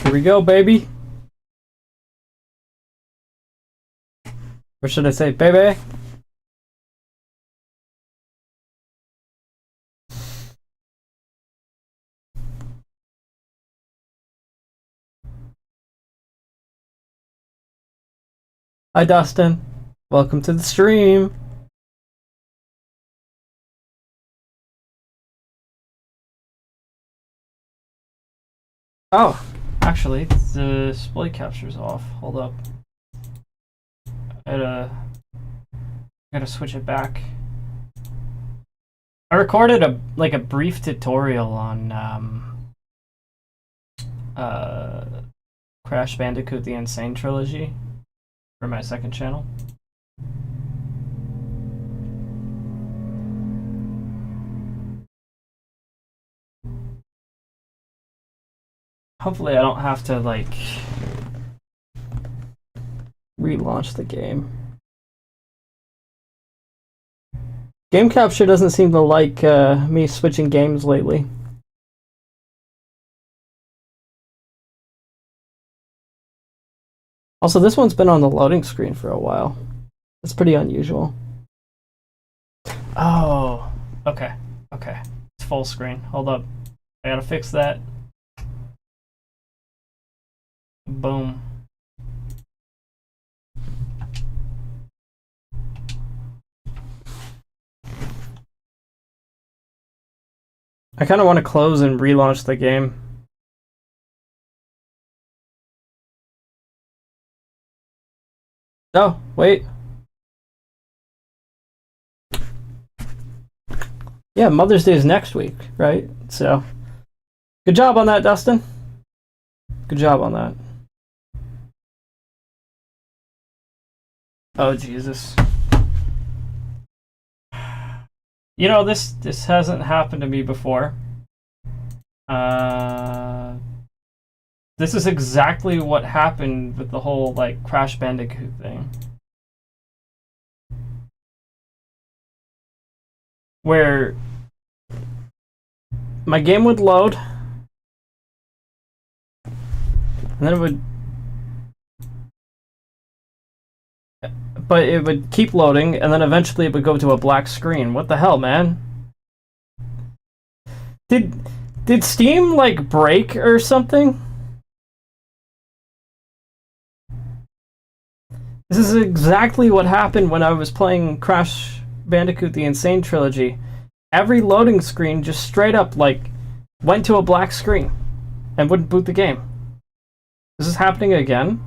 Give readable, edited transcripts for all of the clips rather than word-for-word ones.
Here we go, baby. Or should I say, baby? Hi, Dustin. Welcome to the stream. Oh, actually, the display capture's off. Hold up. I gotta switch it back. I recorded a brief tutorial on Crash Bandicoot: The Insane Trilogy for my second channel. Hopefully I don't have to like relaunch the game. Game capture doesn't seem to like me switching games lately. Also, this one's been on the loading screen for a while. That's pretty unusual. Oh, okay. Okay. It's full screen. Hold up. I gotta fix that. Boom. I kind of want to close and relaunch the game. Oh, wait. Yeah, Mother's Day is next week, right? So, good job on that, Dustin. Good job on that. Oh, Jesus. You know, this hasn't happened to me before. This is exactly what happened with the whole, like, Crash Bandicoot thing. Where my game would load, and then it would... But it would keep loading, and then eventually it would go to a black screen. What the hell, man? Did Steam, like, break or something? This is exactly what happened when I was playing Crash Bandicoot: The Insane Trilogy. Every loading screen just straight up, like, went to a black screen and wouldn't boot the game. Is this happening again?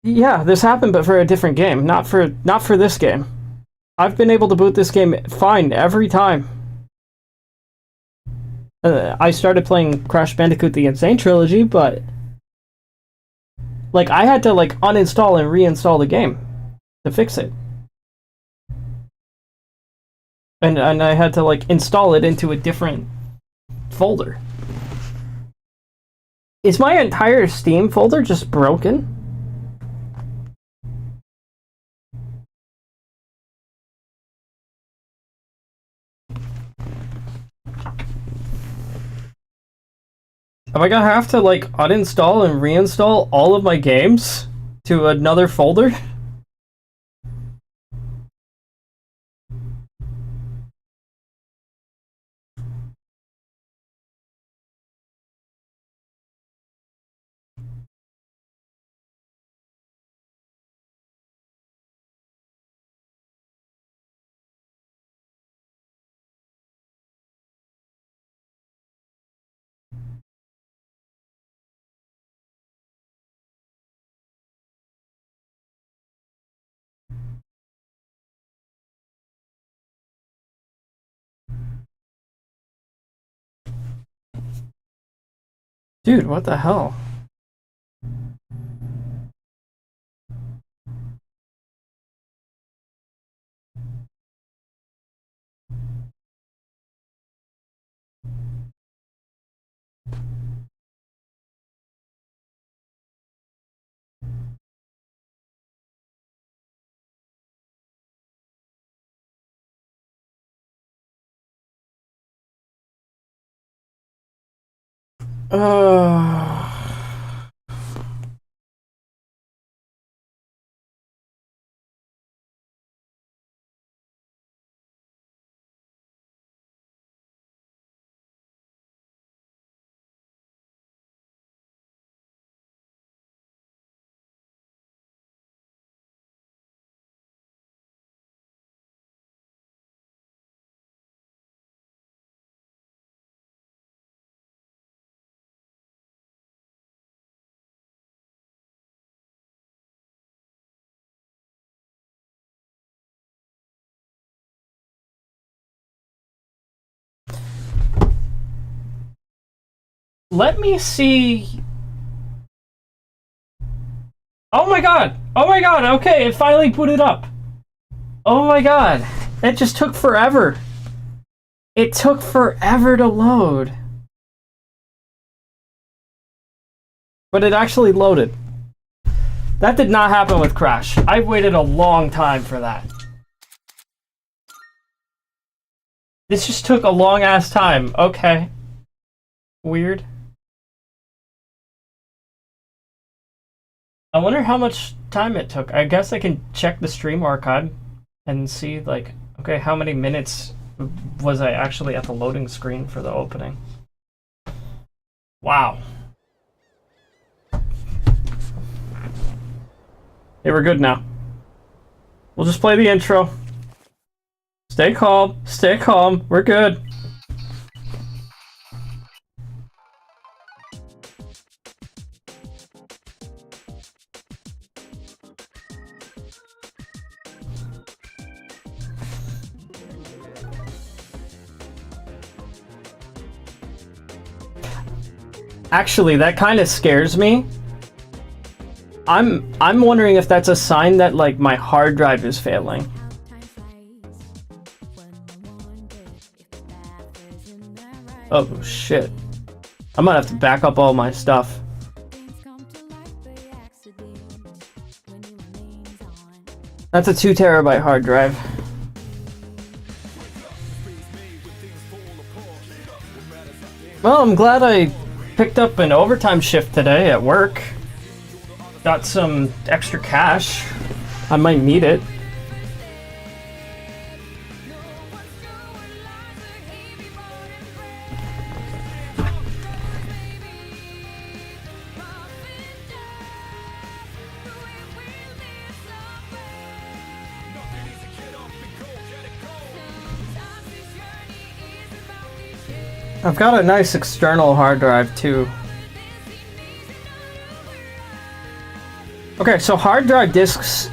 Yeah, this happened, but for a different game, not for this game. I've been able to boot this game fine every time. I started playing Crash Bandicoot: The Insane Trilogy, but like I had to like uninstall and reinstall the game to fix it, and I had to like install it into a different folder. Is my entire Steam folder just broken? Am I gonna have to like uninstall and reinstall all of my games to another folder? Dude, what the hell? Uh... Let me see. Oh my god! Oh my god! Okay, it finally booted up. Oh my god. It just took forever. It took forever to load. But it actually loaded. That did not happen with Crash. I waited a long time for that. This just took a long ass time. Okay. Weird. I wonder how much time it took. I guess I can check the stream archive and see, like, okay, how many minutes was I actually at the loading screen for the opening? Wow. Hey, we're good now. We'll just play the intro. Stay calm. Stay calm. We're good. Actually, that kind of scares me. I'm wondering if that's a sign that, like, my hard drive is failing. Oh shit. I might have to back up all my stuff. That's a 2 terabyte hard drive. Well, I'm glad I picked up an overtime shift today at work. Got some extra cash. I might need it. I've got a nice external hard drive too. Okay, so hard drive disks,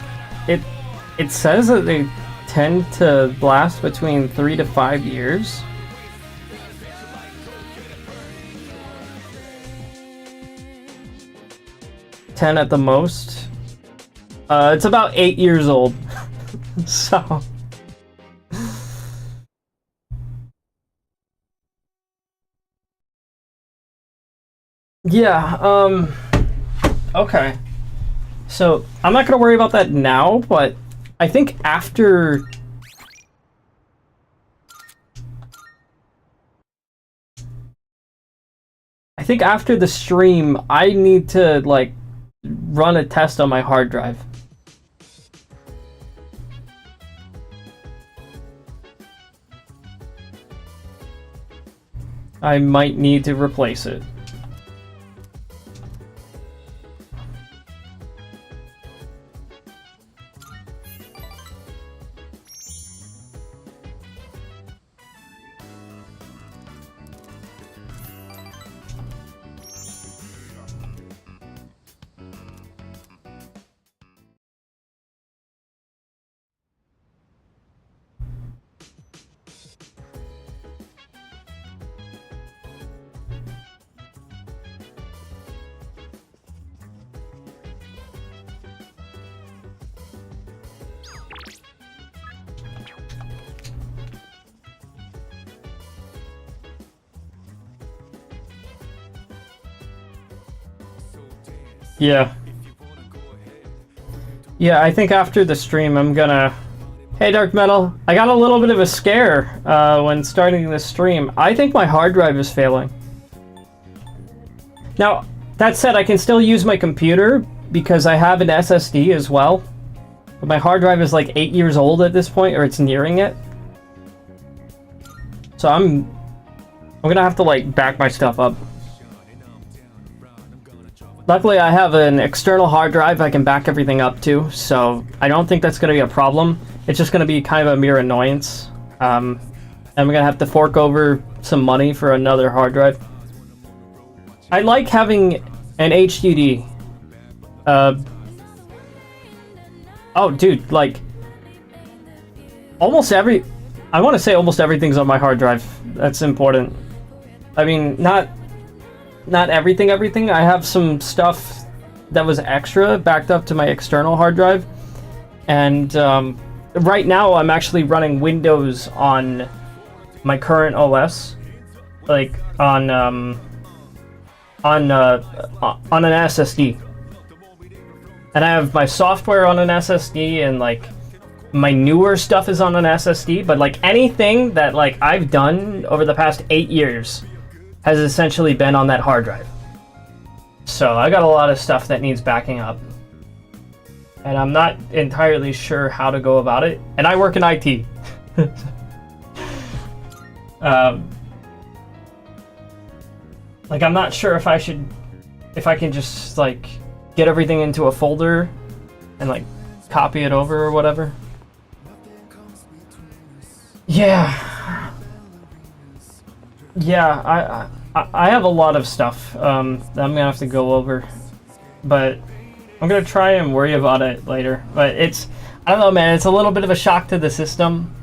it says that they tend to last between 3 to 5 years. Ten at the most. It's about 8 years old. So yeah, okay. So I'm not gonna worry about that now, but I think after the stream, I need to, like, run a test on my hard drive. I might need to replace it. Yeah. Yeah, I think after the stream I'm gonna... Hey, Dark Metal. I got a little bit of a scare when starting this stream. I think my hard drive is failing. Now, that said, I can still use my computer because I have an SSD as well. But my hard drive is like 8 years old at this point, or it's nearing it. So I'm gonna have to like back my stuff up. Luckily, I have an external hard drive I can back everything up to, so I don't think that's gonna be a problem. It's just gonna be kind of a mere annoyance. And we're gonna have to fork over some money for another hard drive. I like having an HDD. Oh, dude, like, I want to say almost everything's on my hard drive. That's important. I mean, not everything. I have some stuff that was extra backed up to my external hard drive. And right now I'm actually running Windows on my current OS. Like, on an SSD. And I have my software on an SSD, and like my newer stuff is on an SSD, but like anything that like I've done over the past 8 years has essentially been on that hard drive. So I got a lot of stuff that needs backing up. And I'm not entirely sure how to go about it. And I work in IT. Like, I'm not sure if I can just like get everything into a folder and like copy it over or whatever. Yeah, I have a lot of stuff that I'm gonna have to go over, but I'm gonna try and worry about it later. But I don't know, man, it's a little bit of a shock to the system.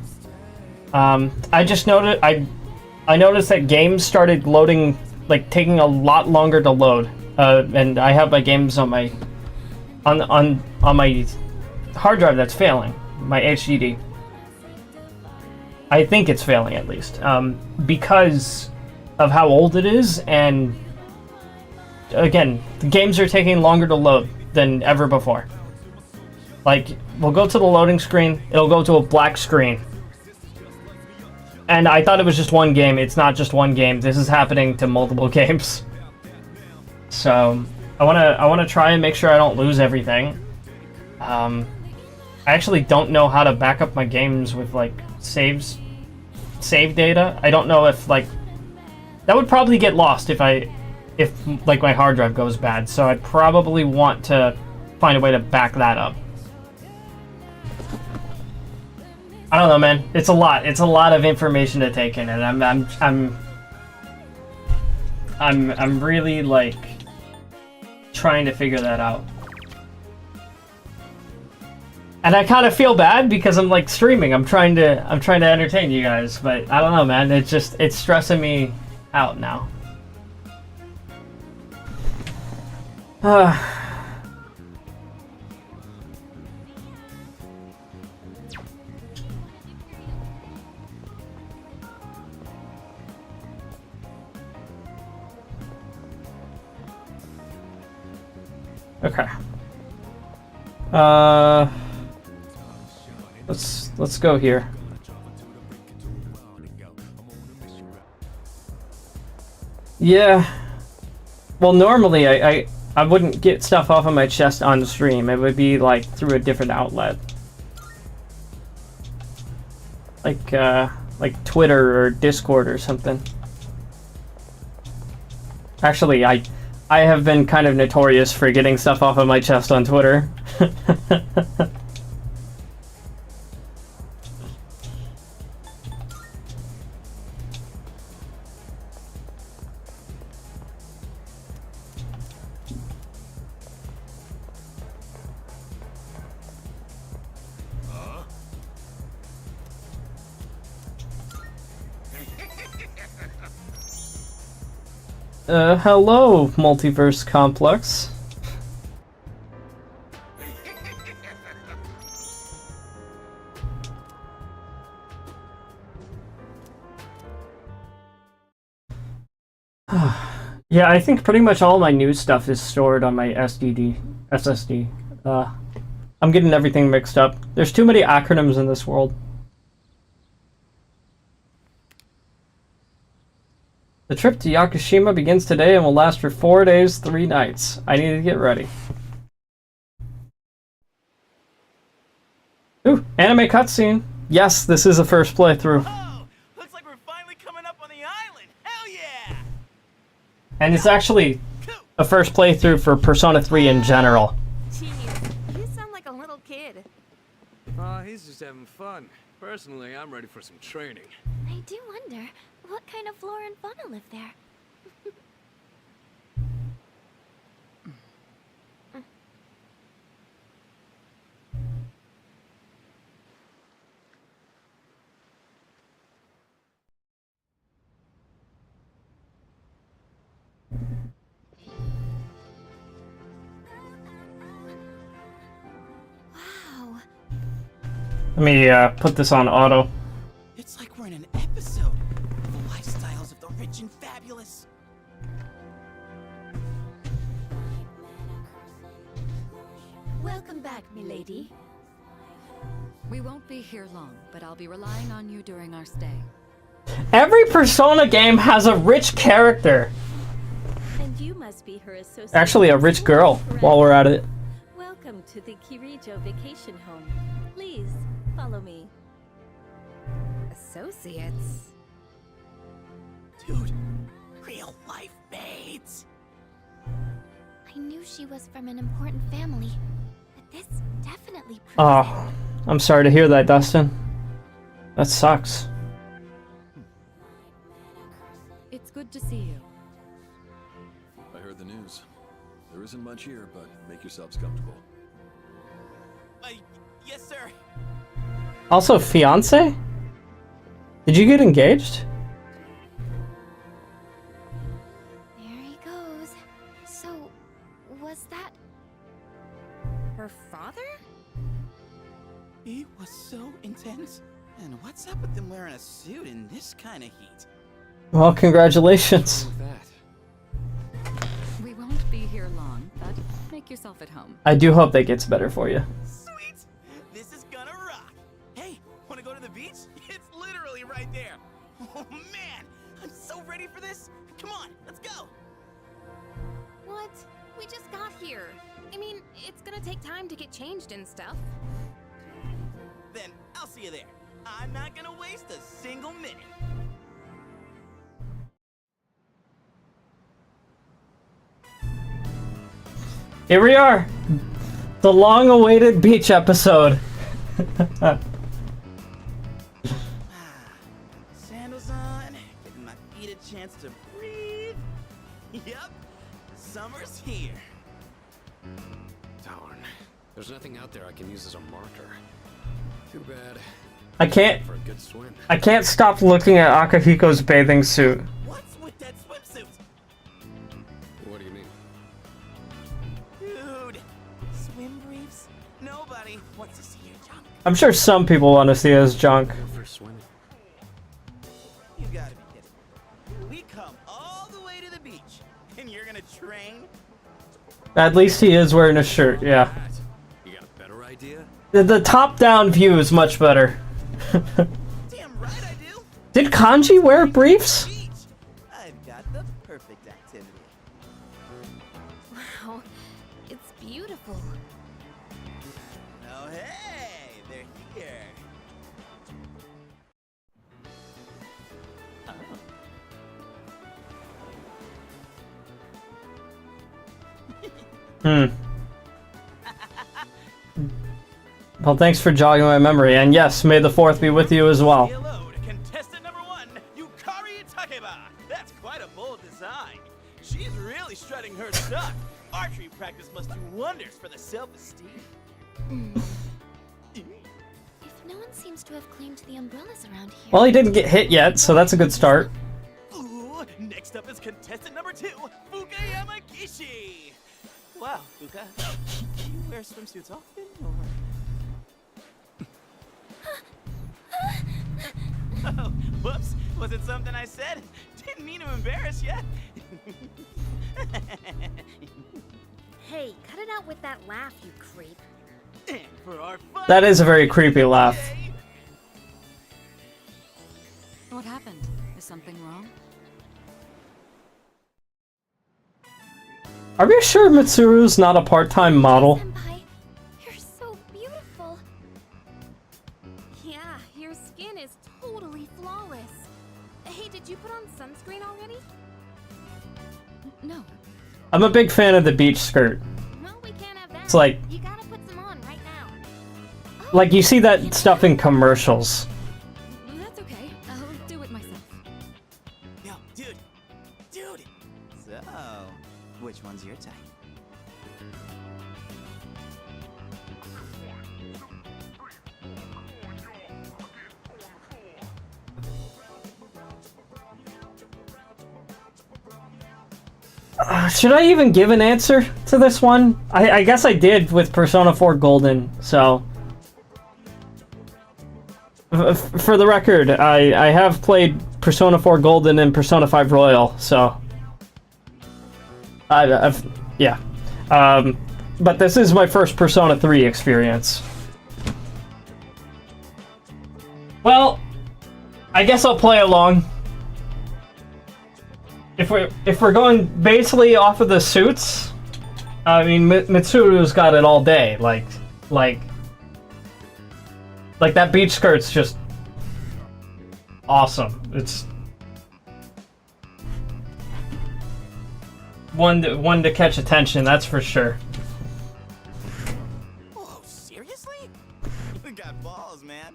I just noticed I noticed that games started loading, like taking a lot longer to load. And I have my games on my hard drive that's failing, my HDD. I think it's failing at least, because of how old it is, and again, the games are taking longer to load than ever before. Like, we'll go to the loading screen, it'll go to a black screen. And I thought it was just one game. It's not just one game. This is happening to multiple games. So I wanna try and make sure I don't lose everything. I actually don't know how to back up my games with like save data. I don't know if like that would probably get lost if like my hard drive goes bad. So I'd probably want to find a way to back that up. I don't know, man. It's a lot. It's a lot of information to take in, and I'm really like trying to figure that out. And I kind of feel bad because I'm like streaming. I'm trying to entertain you guys, but I don't know, man. It's stressing me out now. Okay. Let's go here. Yeah. Well, normally I wouldn't get stuff off of my chest on stream. It would be like through a different outlet. Like Twitter or Discord or something. Actually, I have been kind of notorious for getting stuff off of my chest on Twitter. Hello, Multiverse Complex. Yeah, I think pretty much all my news stuff is stored on my SSD. I'm getting everything mixed up. There's too many acronyms in this world. The trip to Yakushima begins today and will last for 4 days, 3 nights. I need to get ready. Ooh, anime cutscene. Yes, this is a first playthrough. Oh, looks like we're finally coming up on the island. Hell yeah! And it's actually a first playthrough for Persona 3 in general. Jeez, you sound like a little kid. He's just having fun. Personally, I'm ready for some training. I do wonder, what kind of flora and fauna live there? Wow. Let me put this on auto. It's like we're in an episode of the lifestyles of the rich and fabulous. Welcome back, milady. We won't be here long, but I'll be relying on you during our stay. Every Persona game has a rich character. And you must be her associate. Actually, a rich girl, while we're at it. Welcome to the Kirijo vacation home. Please, follow me. Associates? Dude, real life mates. I knew she was from an important family, but this definitely proves Oh, I'm sorry to hear that, Dustin. That sucks. It's good to see you. I heard the news. There isn't much here, but make yourselves comfortable. Yes, sir. Also, fiance? Did you get engaged? There he goes. So, was that her father? He was so intense. And what's up with them wearing a suit in this kind of heat? Well, congratulations. What's wrong with that? We won't be here long, but make yourself at home. I do hope that gets better for you. Sweet! This is gonna rock! Hey, wanna go to the beach? It's literally right there! Oh man! I'm so ready for this! Come on, let's go! What? We just got here. I mean, it's gonna take time to get changed and stuff. Then I'll see you there. I'm not gonna waste a single minute. Here we are. The long-awaited beach episode. Sandals on, giving my feet a chance to breathe. Yep, summer's here. Darn. There's nothing out there I can use as a marker. Too bad. I can't For a good swim. stop looking at Akihiko's bathing suit. What's with that swimsuit? What do you mean? Dude, swim briefs? Nobody wants to see your junk. I'm sure some people want to see his junk. Go for swimming. You gotta be kidding. We come all the way to the beach, and you're gonna train? At least he is wearing a shirt, yeah. That. You got a better idea? The top-down view is much better. Damn right I do. Did Kanji wear briefs? Beach. I've got the perfect activity. Wow, it's beautiful. Oh hey, they're here. Well, thanks for jogging my memory, and yes, may the 4th be with you as well. Say hello to contestant number 1, Yukari Takeba. That's quite a bold design. She's really strutting her stuff. Archery practice must do wonders for the self-esteem. If no one seems to have claimed the umbrellas around here. Well, he didn't get hit yet, so that's a good start. Ooh, next up is contestant number 2, Fukayama Kishi. Wow, Fuka, do you wear swimsuits often, or? Oh, whoops, was it something I said? Didn't mean to embarrass you. Hey, cut it out with that laugh, you creep. And for our fun That is a very creepy laugh. day, What happened? Is something wrong? Are we sure Mitsuru's not a part-time model? Senpai, you're so beautiful. Yeah, your skin is totally flawless. Hey, did you put on sunscreen already? No. I'm a big fan of the beach skirt. No, we can't have that. It's like, You gotta put some on right now. like you see that stuff in commercials. That's okay. I'll do it myself. Yo, dude. So, which one's your type? Should I even give an answer to this one? I guess I did with Persona 4 Golden, so... For the record, I have played Persona 4 Golden and Persona 5 Royal, so... yeah. But this is my first Persona 3 experience. Well, I guess I'll play along. If we're going basically off of the suits, I mean Mitsuru's got it all day. Like that beach skirt's just awesome. It's one to catch attention, that's for sure. Oh, seriously? You got balls, man.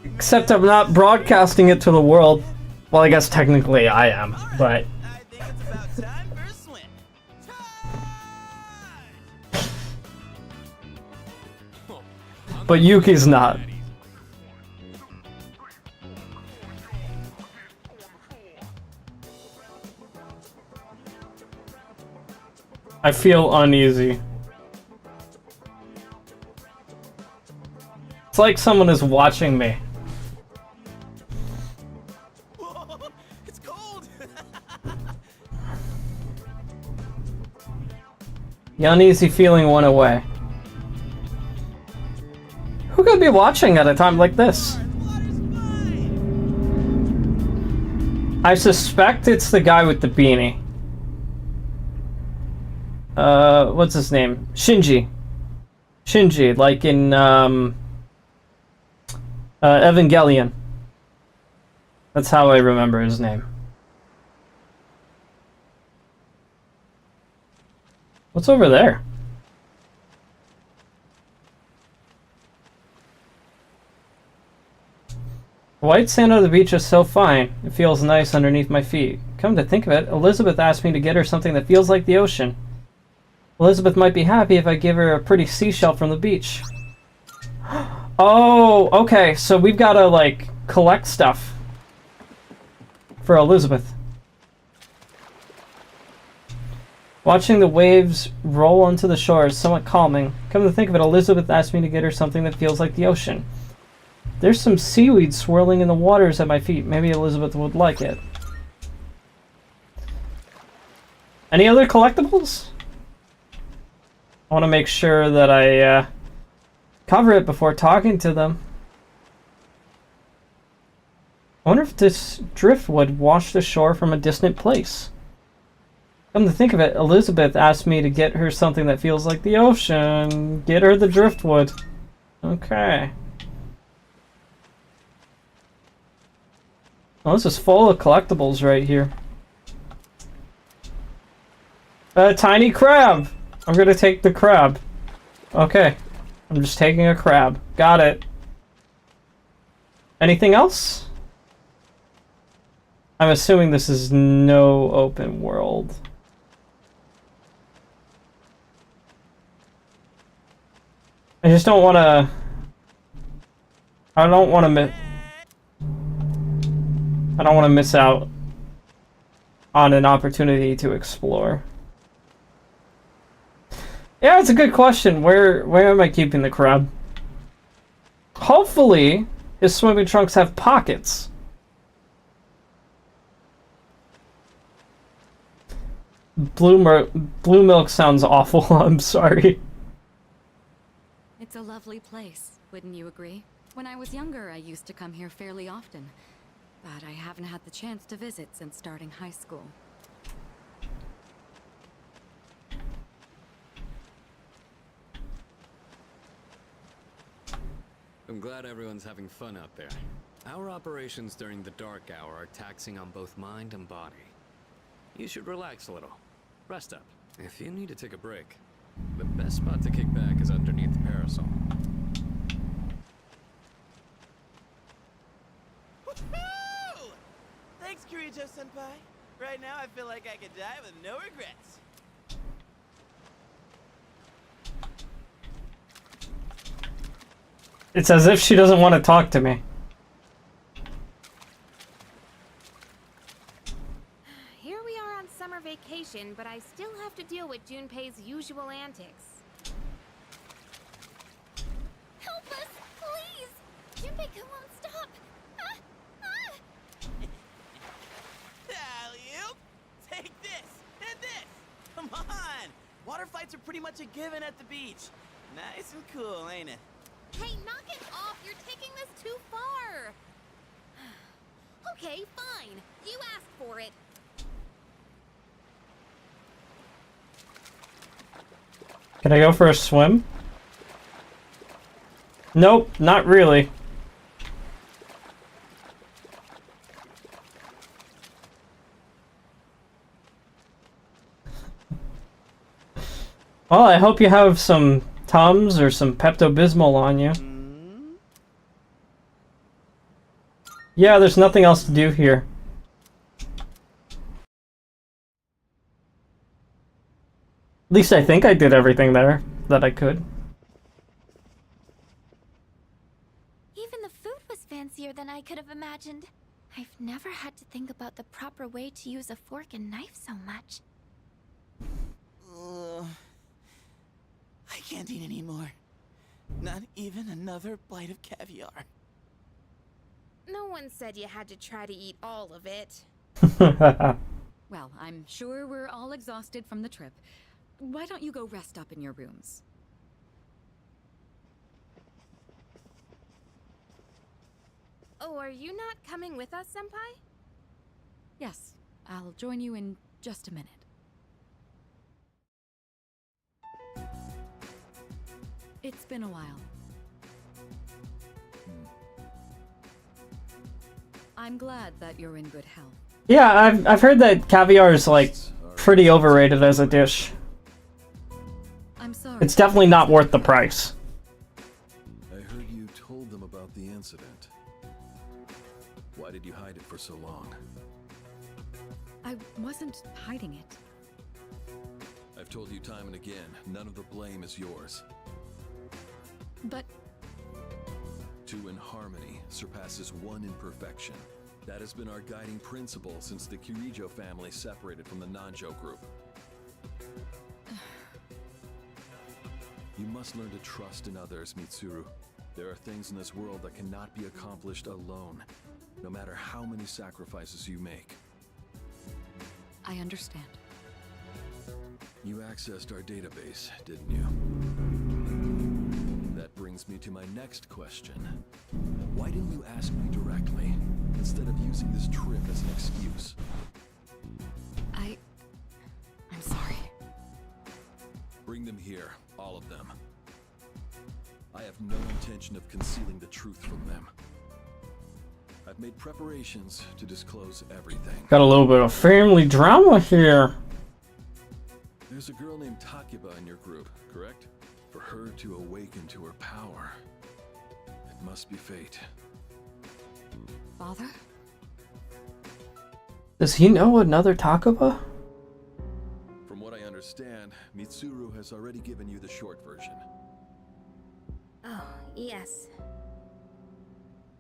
Except I'm not broadcasting it to the world. Well, I guess technically I am, but... I think it's about time for a swim. Time! But Yuki's not. I feel uneasy. It's like someone is watching me. It's cold. The uneasy feeling went away. Who could be watching at a time like this? Water's fine. I suspect it's the guy with the beanie. What's his name? Shinji. Shinji, like in, Evangelion. That's how I remember his name. What's over there? The white sand of the beach is so fine. It feels nice underneath my feet. Come to think of it, Elizabeth asked me to get her something that feels like the ocean. Elizabeth might be happy if I give her a pretty seashell from the beach. Oh, okay, so we've got to, like, collect stuff for Elizabeth. Watching the waves roll onto the shore is somewhat calming. Come to think of it, Elizabeth asked me to get her something that feels like the ocean. There's some seaweed swirling in the waters at my feet. Maybe Elizabeth would like it. Any other collectibles? I want to make sure that I cover it before talking to them. I wonder if this driftwood washed ashore from a distant place. Come to think of it, Elizabeth asked me to get her something that feels like the ocean. Get her the driftwood. Okay. Oh, this is full of collectibles right here. A tiny crab! I'm gonna take the crab. Okay. I'm just taking a crab. Got it. Anything else? I'm assuming this is no open world. I just don't want to... I don't want to miss out on an opportunity to explore. Yeah, it's a good question. Where am I keeping the crab? Hopefully, his swimming trunks have pockets. Blue milk sounds awful. I'm sorry. It's a lovely place, wouldn't you agree? When I was younger, I used to come here fairly often, but I haven't had the chance to visit since starting high school. I'm glad everyone's having fun out there. Our operations during the dark hour are taxing on both mind and body. You should relax a little. Rest up. If you need to take a break, the best spot to kick back is underneath the parasol. Woohoo! Thanks, Kirijo-senpai. Right now, I feel like I could die with no regrets. It's as if she doesn't want to talk to me. Here we are on summer vacation, but I still have to deal with Junpei's usual antics. Help us, please! Junpei won't stop! Alley-oop! Take this and this! Come on! Water fights are pretty much a given at the beach. Nice and cool, ain't it? Hey, knock it off! You're taking this too far! Okay, fine. You asked for it. Can I go for a swim? Nope, not really. Well, I hope you have some Tums or some Pepto-Bismol on you. Yeah, there's nothing else to do here. At least I think I did everything there that I could. Even the food was fancier than I could have imagined. I've never had to think about the proper way to use a fork and knife so much. I can't eat anymore. Not even another bite of caviar. No one said you had to try to eat all of it. Well, I'm sure we're all exhausted from the trip. Why don't you go rest up in your rooms? Oh, are you not coming with us, Senpai? Yes, I'll join you in just a minute. It's been a while. I'm glad that you're in good health. Yeah, I've heard that caviar is like pretty overrated as a dish. I'm sorry. It's definitely not worth the price. I heard you told them about the incident. Why did you hide it for so long? I wasn't hiding it. I've told you time and again, none of the blame is yours. But Two in harmony surpasses one in perfection. That has been our guiding principle since the Kirijo family separated from the Nanjo group. You must learn to trust in others, Mitsuru. There are things in this world that cannot be accomplished alone, no matter how many sacrifices you make. I understand. You accessed our database, didn't you? That brings me to my next question. Why didn't you ask me directly, instead of using this trip as an excuse? I'm sorry. Bring them here, all of them. I have no intention of concealing the truth from them. I've made preparations to disclose everything. Got a little bit of family drama here. There's a girl named Takiba in your group, correct? For her to awaken to her power, it must be fate. Father? Does he know another Takuba? From what I understand, Mitsuru has already given you the short version. Oh, yes.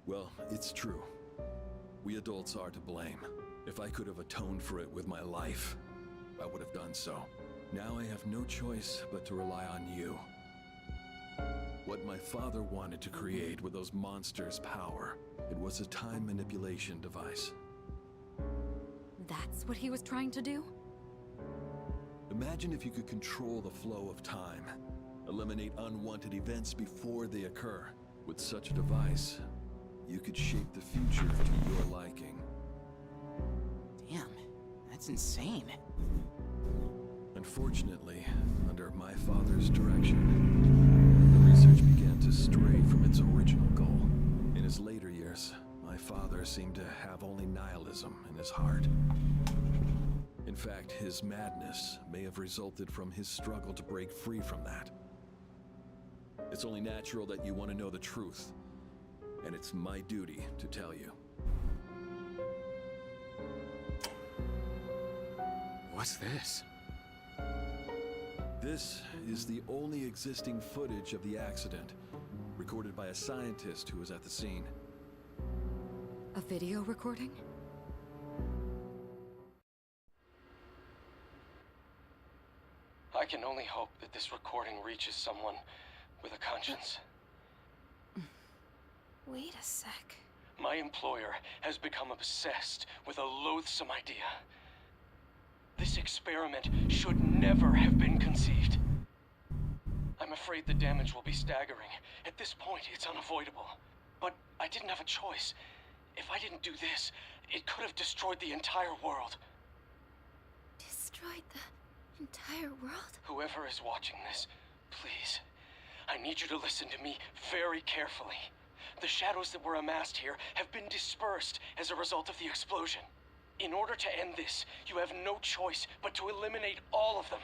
Well, it's true. We adults are to blame. If I could have atoned for it with my life, I would have done so. Now I have no choice but to rely on you. What my father wanted to create with those monsters' power, it was a time manipulation device. That's what he was trying to do? Imagine if you could control the flow of time, eliminate unwanted events before they occur. With such a device, you could shape the future to your liking. Damn, that's insane. Unfortunately, under my father's direction, the research began to stray from its original goal. In his later years, my father seemed to have only nihilism in his heart. In fact, his madness may have resulted from his struggle to break free from that. It's only natural that you want to know the truth, and it's my duty to tell you. What's this? This is the only existing footage of the accident, recorded by a scientist who was at the scene. A video recording? I can only hope that this recording reaches someone with a conscience. Wait a sec. My employer has become obsessed with a loathsome idea. This experiment should never have been conceived. I'm afraid the damage will be staggering. At this point, it's unavoidable. But I didn't have a choice. If I didn't do this, it could have destroyed the entire world. Destroyed the entire world? Whoever is watching this, please, I need you to listen to me very carefully. The shadows that were amassed here have been dispersed as a result of the explosion. In order to end this, you have no choice but to eliminate all of them.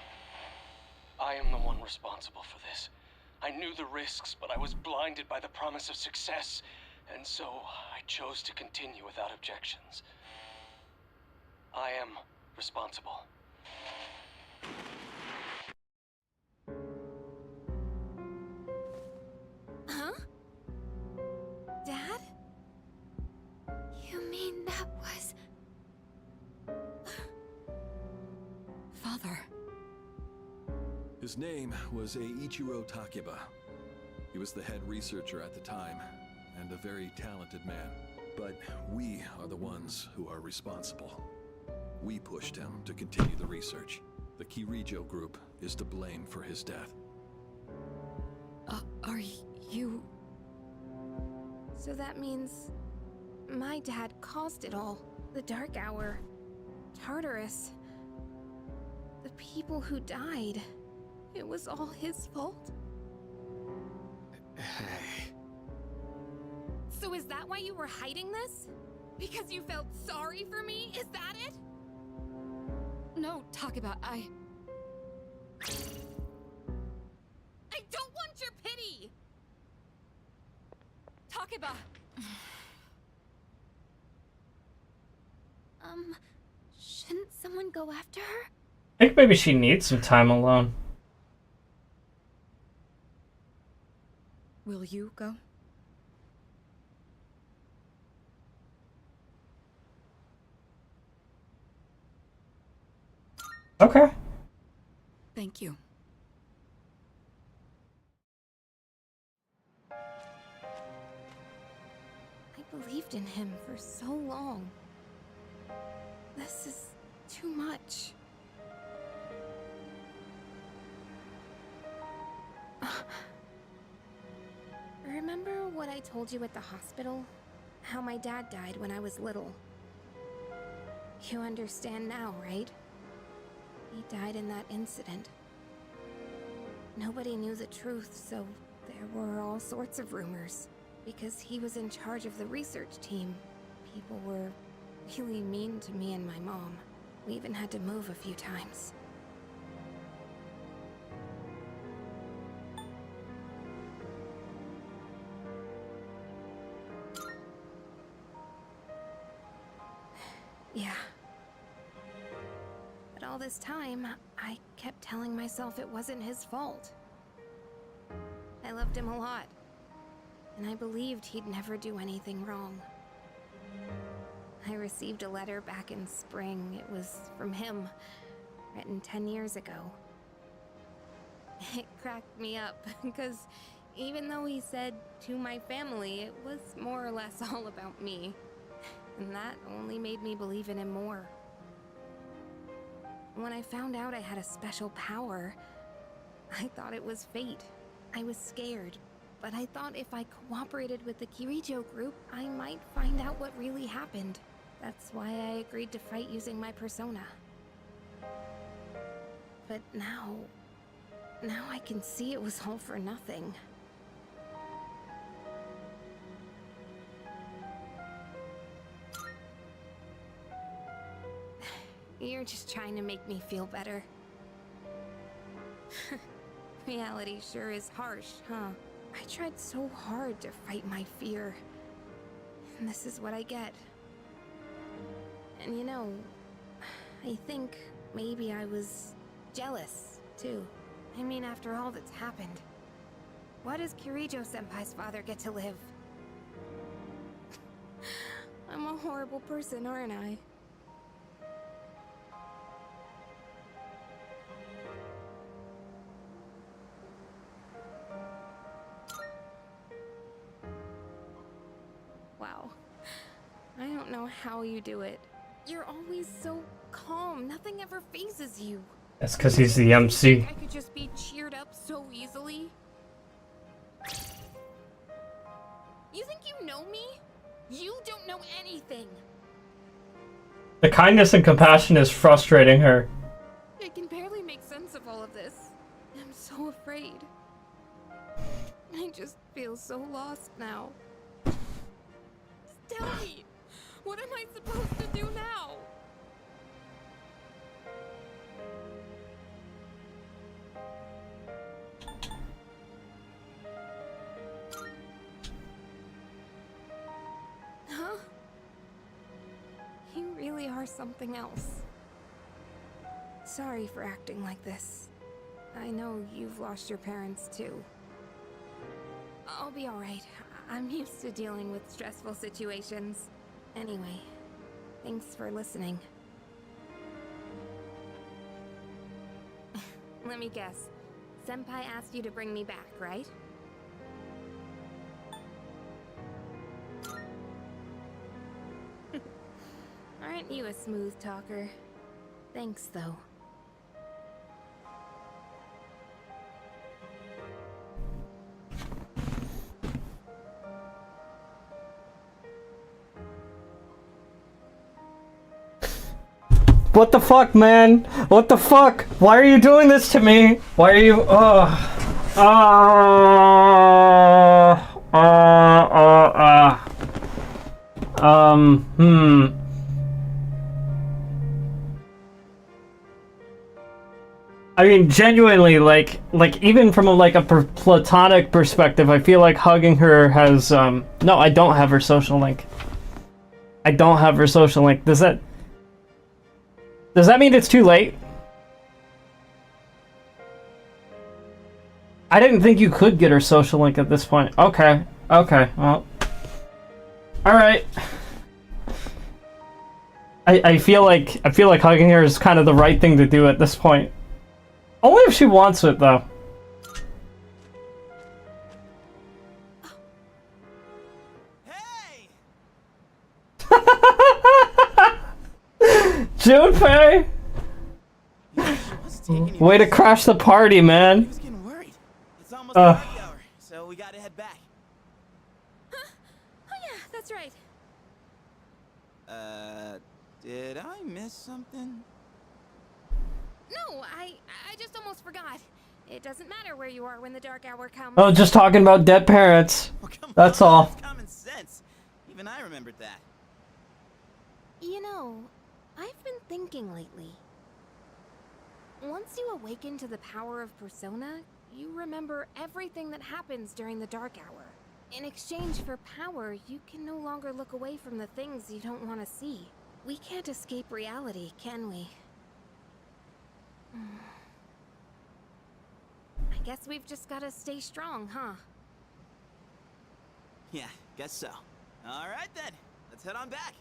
I am the one responsible for this. I knew the risks, but I was blinded by the promise of success, and so I chose to continue without objections. I am responsible. Huh? Dad? You mean that was... Father. His name was Eiichiro Takeba. He was the head researcher at the time, and a very talented man. But we are the ones who are responsible. We pushed him to continue the research. The Kirijo group is to blame for his death. Are you... So that means... my dad caused it all. The Dark Hour. Tartarus. The people who died. It was all his fault? Hey. So is that why you were hiding this? Because you felt sorry for me? Is that it? No, Takeba, I don't want your pity! Takeba! Shouldn't someone go after her? I think maybe she needs some time alone. Will you go? Okay. Thank you. I believed in him for so long. This is too much. Remember what I told you at the hospital? How my dad died when I was little. You understand now, right? He died in that incident. Nobody knew the truth, so there were all sorts of rumors. Because he was in charge of the research team, people were really mean to me and my mom. We even had to move a few times. Yeah. But all this time, I kept telling myself it wasn't his fault. I loved him a lot, and I believed he'd never do anything wrong. I received a letter back in spring. It was from him, written 10 years ago. It cracked me up, because even though he said to my family, it was more or less all about me. And that only made me believe in him more. When I found out I had a special power, I thought it was fate. I was scared, but I thought if I cooperated with the Kirijo group, I might find out what really happened. That's why I agreed to fight using my persona. But now I can see it was all for nothing. You're just trying to make me feel better. Reality sure is harsh, huh? I tried so hard to fight my fear. And this is what I get. And you know, I think maybe I was jealous, too. I mean, after all that's happened, why does Kirijo-senpai's father get to live? I'm a horrible person, aren't I? Wow. I don't know how you do it. You're always so calm. Nothing ever phases you. That's because he's the MC. I could just be cheered up so easily. You think you know me? You don't know anything. The kindness and compassion is frustrating her. I can barely make sense of all of this. I'm so afraid. I just feel so lost now. Tell me, what am I supposed to do now? Huh? You really are something else. Sorry for acting like this. I know you've lost your parents too. I'll be alright. I'm used to dealing with stressful situations. Anyway, thanks for listening. Let me guess. Senpai asked you to bring me back, right? Aren't you a smooth talker? Thanks, though. What the fuck, man? What the fuck? Why are you doing this to me? Why are you? I mean, genuinely, like even from a platonic perspective, I feel like hugging her has, no, I don't have her social link. I don't have her social link. Does that mean it's too late? I didn't think you could get her social link at this point. Okay, well. Alright. I feel like hugging her is kind of the right thing to do at this point. Only if she wants it, though. Hey! Junpei! Way to crash the party, I man. was getting worried. It's almost dark hour, so we gotta head back. Huh? Oh yeah, that's right. Did I miss something? No, I just almost forgot. It doesn't matter where you are when the dark hour comes. Oh, just talking about dead parents. Well, come That's on, all. That's common sense. Even I remembered that. You know, I've been thinking lately. Once you awaken to the power of Persona, you remember everything that happens during the dark hour. In exchange for power, you can no longer look away from the things you don't want to see. We can't escape reality, can we? I guess we've just gotta stay strong, huh? Yeah, guess so. All right then, let's head on back.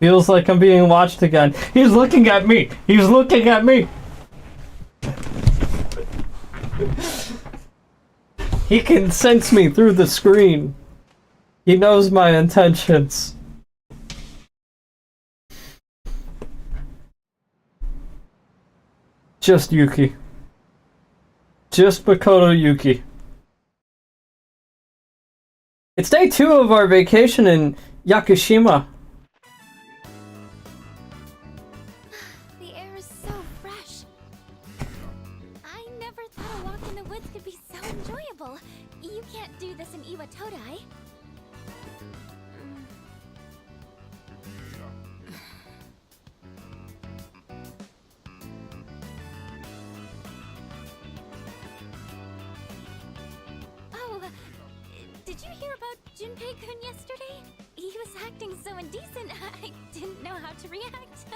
Feels like I'm being watched again. He's looking at me. He's looking at me. He can sense me through the screen. He knows my intentions. Just Yuki. Just Makoto Yuki. It's day 2 of our vacation in Yakushima. The air is so fresh. I never a walk in the woods could be so enjoyable. You can't do this in Iwatodai. Oh, did you hear about Junpei-kun yesterday? He was acting so indecent, I didn't know how to react.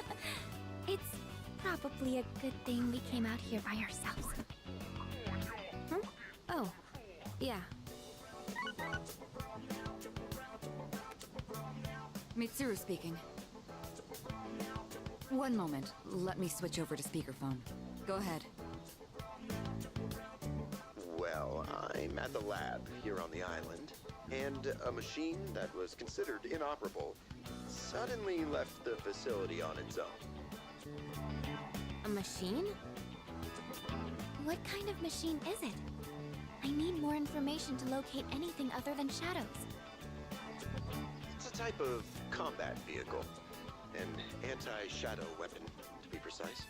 It's probably a good thing we came out here by ourselves. Huh? Oh, yeah. Mitsuru speaking. One moment. Let me switch over to speakerphone. Go ahead. Well, I'm at the lab here on the island, and a machine that was considered inoperable suddenly left the facility on its own. A machine? What kind of machine is it? I need more information to locate anything other than shadows. It's a type of combat vehicle. An anti-shadow weapon, to be precise.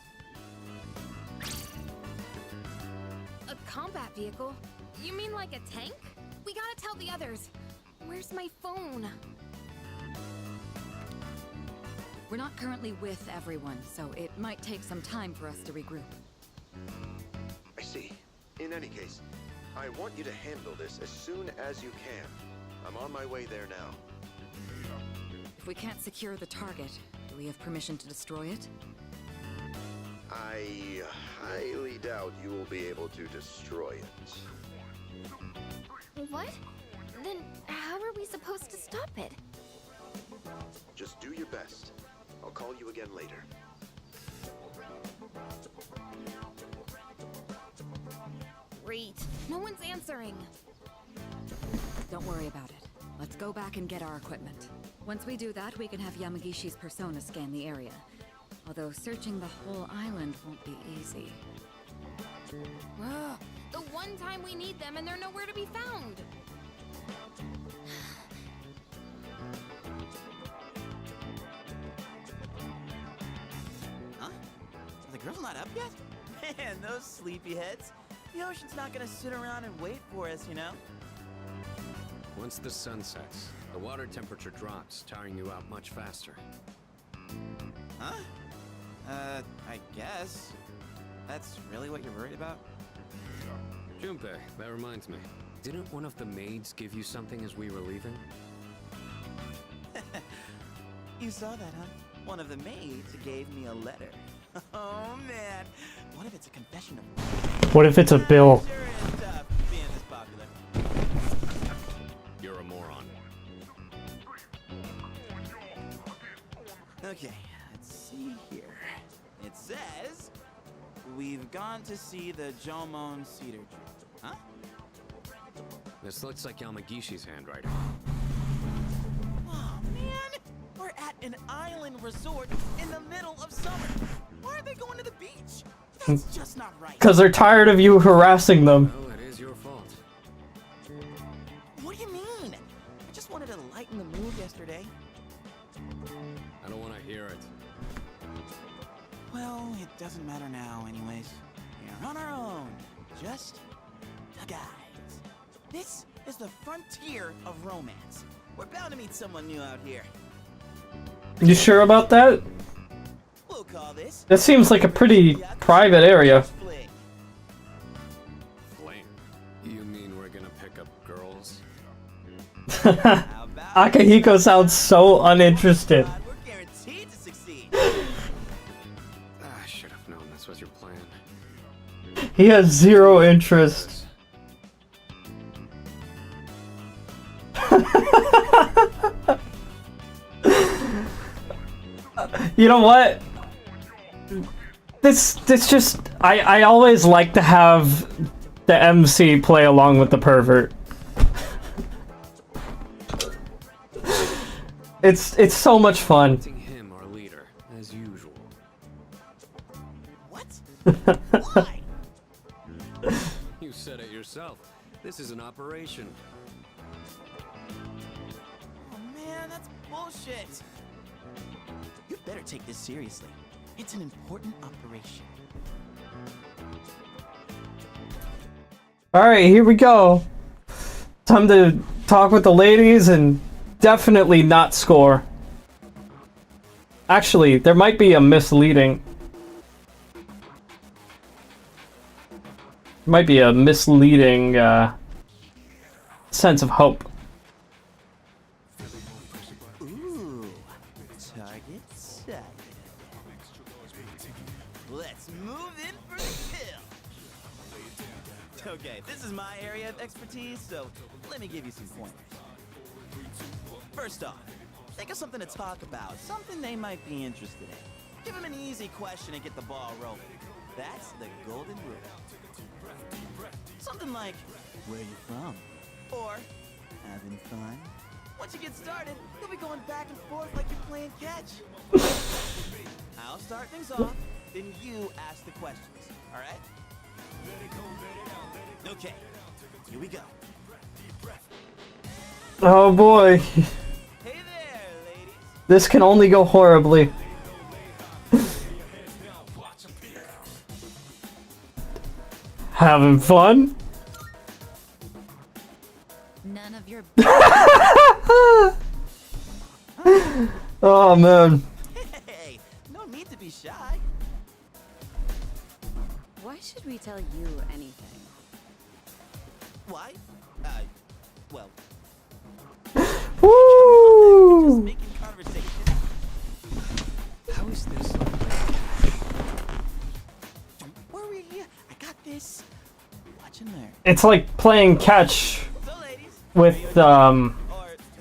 A combat vehicle? You mean like a tank? We gotta tell the others. Where's my phone? We're not currently with everyone, so it might take some time for us to regroup. I see. In any case, I want you to handle this as soon as you can. I'm on my way there now. If we can't secure the target, do we have permission to destroy it? I highly doubt you will be able to destroy it. What? Then how are we supposed to stop it? Just do your best. I'll call you again later. Great. No one's answering. Don't worry about it. Let's go back and get our equipment. Once we do that, we can have Yamagishi's persona scan the area. Although searching the whole island won't be easy. Ugh, the one time we need them and they're nowhere to be found. Huh? Are the girls not up yet? Man, those sleepyheads. The ocean's not gonna sit around and wait for us, you know? Once the sun sets, the water temperature drops, tiring you out much faster. Huh? I guess. That's really what you're worried about? Junpei, that reminds me. Didn't one of the maids give you something as we were leaving? You saw that, huh? One of the maids gave me a letter. Oh, man. What if it's a confession of... What if it's a bill? Sure is tough being this popular. You're a moron. Okay, let's see here. It says... We've gone to see the Jomon cedar tree. Huh? This looks like Yamagishi's handwriting. Oh, man! We're at an island resort in the middle of summer. Why are they going to the beach? That's just not right. Because they're tired of you harassing them. Well, it is your fault. What do you mean? I just wanted to lighten the mood yesterday. I don't want to hear it. Well, it doesn't matter now anyways. We're on our own. Just the guys. This is the frontier of romance. We're bound to meet someone new out here. You sure about that? We'll call this... That seems like a pretty private area. Fling. Flame. You mean we're gonna pick up girls? How about Akihiko sounds so uninterested. We're guaranteed to succeed. I should have known this was your plan. He has zero interest. You know what? This just I always like to have the MC play along with the pervert. It's so much fun. Making him our leader, as usual. What? Why? You said it yourself. This is an operation. Oh man, that's bullshit. You'd better take this seriously. It's an important operation. Alright, here we go. Time to talk with the ladies and definitely not score. Actually, there might be a misleading... sense of hope. Ooh, target sighted. Let's move in for the kill. Okay, this is my area of expertise, so let me give you some pointers. First off, think of something to talk about, something they might be interested in. Give them an easy question and get the ball rolling. That's the golden rule. Something like, where you from? Or, having fun? Once you get started, you'll be going back and forth like you're playing catch. I'll start things off, then you ask the questions, alright? Okay, here we go. Oh boy. Hey there, ladies. This can only go horribly. Having fun? None of your Oh man. Hey, no need to be shy. Why should we tell you anything? Why? Well, Woo! just making conversation. How is this? Don't worry, I got this. Watch and learn. It's like playing catch So, ladies, with or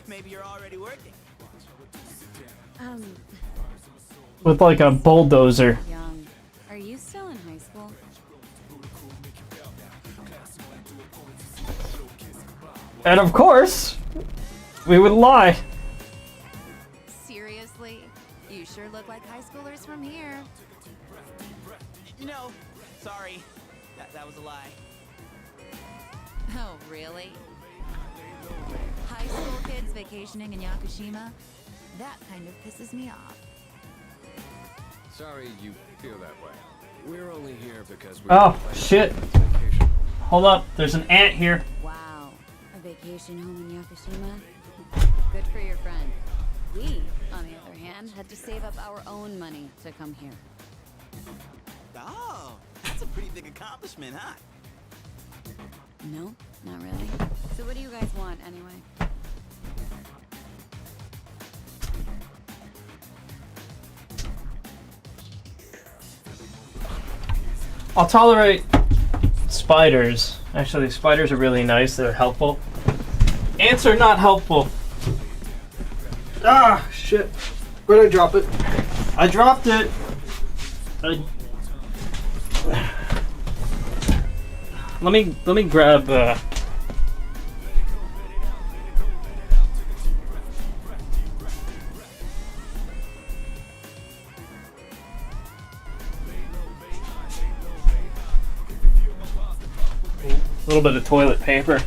maybe you're already working. with like a bulldozer. Young. Are you still in high school? And of course, we would lie. Seriously? You sure look like high schoolers from here. No, sorry. That was a lie. Oh, really? High school kids vacationing in Yakushima? That kind of pisses me off. Sorry you feel that way. We're only here because we Oh shit. Hold up, there's an ant here. Wow. A vacation home in Yakushima? Good for your friend. We, on the other hand, had to save up our own money to come here. Oh, that's a pretty big accomplishment, huh? No, not really. So what do you guys want, anyway? I'll tolerate spiders. Actually, spiders are really nice. They're helpful. Ants are not helpful. Ah, shit. Where'd I drop it? I dropped it. Let me grab a little bit of toilet paper.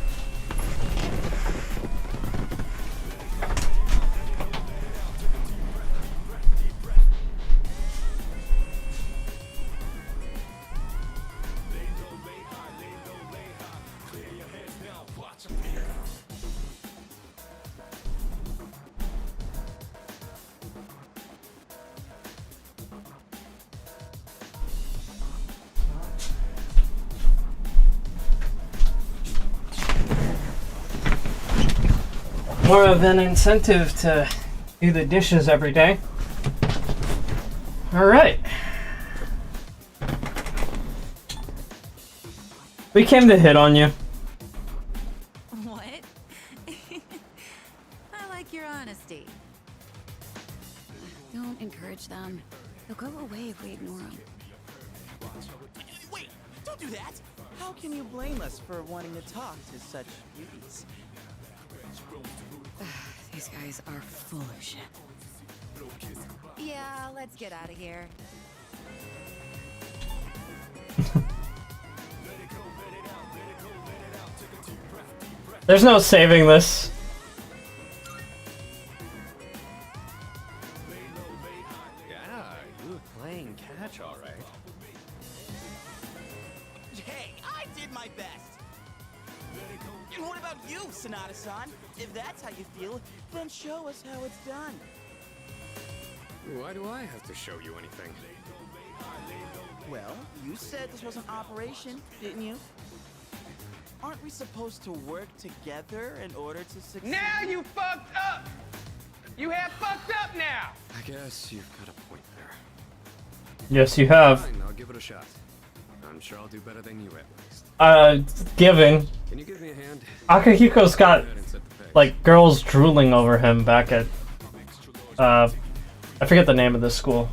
More of an incentive to do the dishes every day. All right. We came to hit on you. What? I like your honesty. Don't encourage them. They'll go away if we ignore them. Wait, don't do that. How can you blame us for wanting to talk to such beauties? These guys are full of shit. Yeah, let's get out of here. There's no saving this. Yeah, you were playing catch all right. Hey, I did my best. And what about you, Sonata-san? If that's how you feel, then show us how it's done. Why do I have to show you anything? Well, you said this was an operation, didn't you? Aren't we supposed to work together in order to succeed? Now you fucked up! You have fucked up now! I guess you've got a point there. Yes, you have. Fine, I'll give it a shot. I'm sure I'll do better than you at least. Giving. Can you give me a hand? Akihiko's got, Go ahead and set the pace. like, girls drooling over him back at, I forget the name of this school.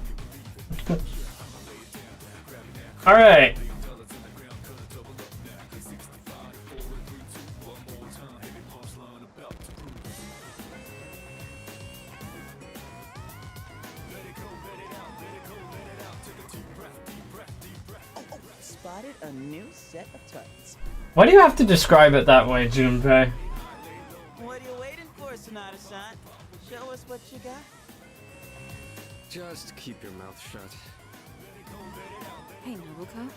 Alright. Spotted a new set of tugs. Why do you have to describe it that way, Junpei? What are you waiting for, Sonata-san? Show us what you got. Just keep your mouth shut. Hey, Nobuko.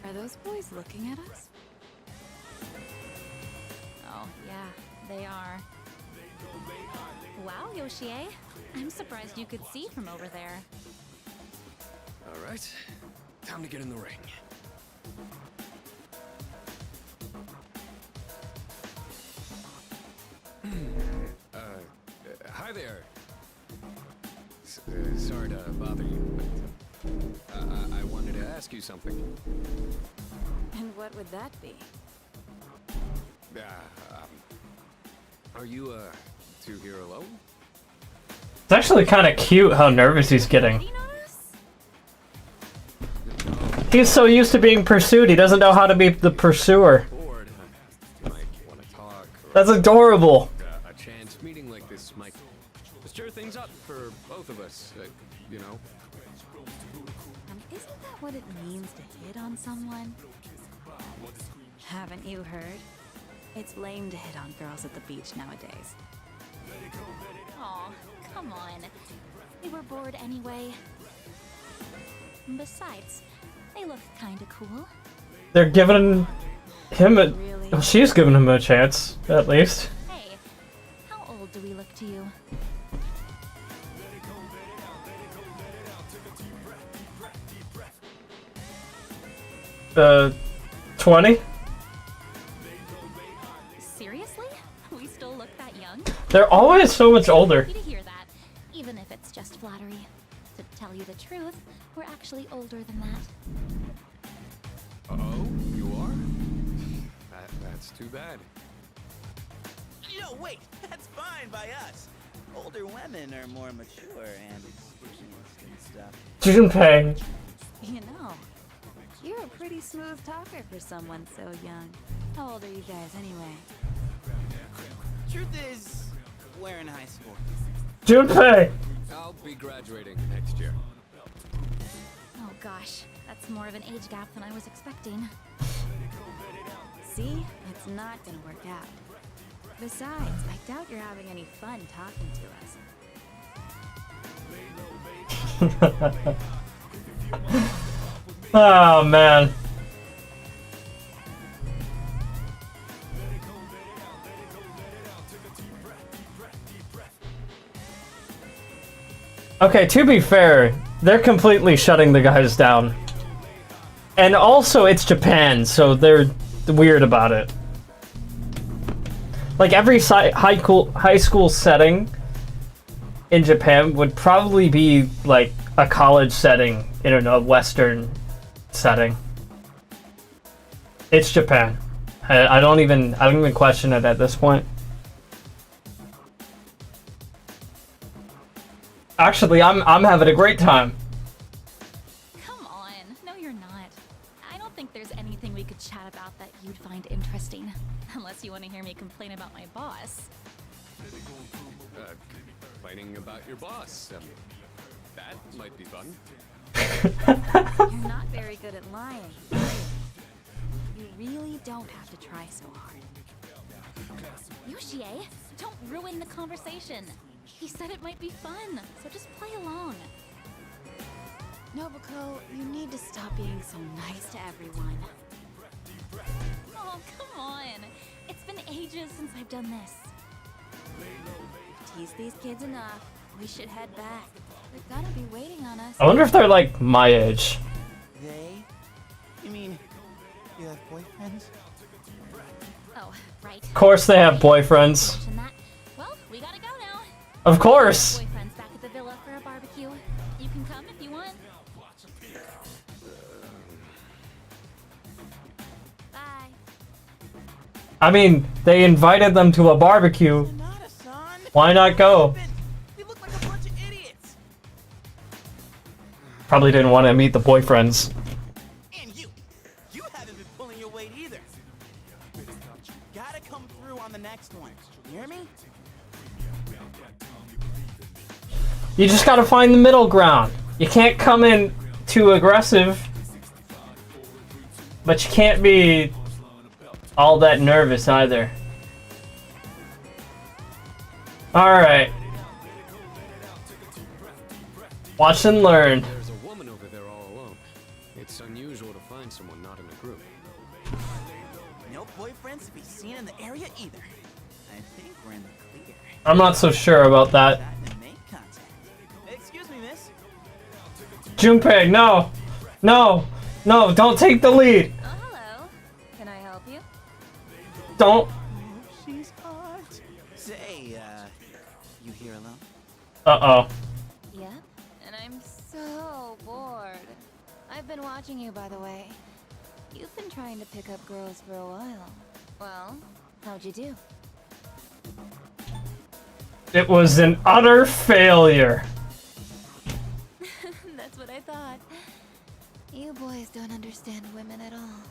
Are those boys looking at us? Oh, yeah, they are. Wow, Yoshie. I'm surprised you could see from over there. All right, time to get in the ring. Hi there. Sorry to bother you, but I wanted to ask you something. And what would that be? Are you two here alone? It's actually kind of cute how nervous he's getting. Did you notice? He's so used to being pursued, he doesn't know how to be the pursuer. Bored? You might want to talk. Or, That's adorable. a chance meeting like this might stir things up for both of us. You know. Isn't that what it means to hit on someone? Haven't you heard? It's lame to hit on girls at the beach nowadays. Aw, come on. They were bored anyway. Besides, they look kinda cool. They're giving him a... Really? Well, she's giving him a chance, at least. Hey, how old do we look to you? 20? Seriously? We still look that young? They're always so much older. Happy to hear that, even if it's just flattery. To tell you the truth, we're actually older than that. Oh, you are? That's too bad. No, wait, that's fine by us. Older women are more mature and experienced and stuff. Junpei. You know, you're a pretty smooth talker for someone so young. How old are you guys anyway? Truth is, we're in high school. Junpei! I'll be graduating next year. Oh gosh, that's more of an age gap than I was expecting. See? It's not gonna work out. Besides, I doubt you're having any fun talking to us. Oh, man. Okay, to be fair, they're completely shutting the guys down. And also, it's Japan, so they're weird about it. Like, every high school setting in Japan would probably be, like, a college setting in a Western setting. It's Japan. I don't even question it at this point. Actually, I'm having a great time. Come on, no you're not. I don't think there's anything we could chat about that you'd find interesting. Unless you want to hear me complain about my boss. Complaining about your boss. That might be fun. You're not very good at lying. You really don't have to try so hard. Yoshie, don't ruin the conversation. He said it might be fun, so just play along. Nobuko, you need to stop being so nice to everyone. Oh, come on. It's been ages since I've done this. Tease these kids enough. We should head back. They've gotta be waiting on us. I wonder if they're like my age. They? You mean you have boyfriends? Oh, right. Of course they have boyfriends. Mention that. Well, we gotta go now. Of course. Boyfriend's back at the villa for a barbecue. You can come if you want. Bye. I mean, they invited them to a barbecue. Sonata, son. Why not go? We look like a bunch of idiots. Probably didn't want to meet the boyfriends. And you haven't been pulling your weight either. Gotta come through on the next one. You hear me? You just gotta find the middle ground. You can't come in too aggressive, but you can't be all that nervous either. Alright. Watch and learn. There's a woman over there all alone. It's unusual to find someone not in a group. No boyfriends to be seen in the area either. I think we're in the clear. I'm not so sure about that. Time to make contact. Excuse me, miss. Junpei, no! No! No, don't take the lead! Oh, hello. Can I help you? Don't. She's hot. Say, you here alone? Uh-oh. Yep. And I'm so bored. I've been watching you, by the way. You've been trying to pick up girls for a while. Well, how'd you do? It was an utter failure. That's what I thought. You boys don't understand women at all.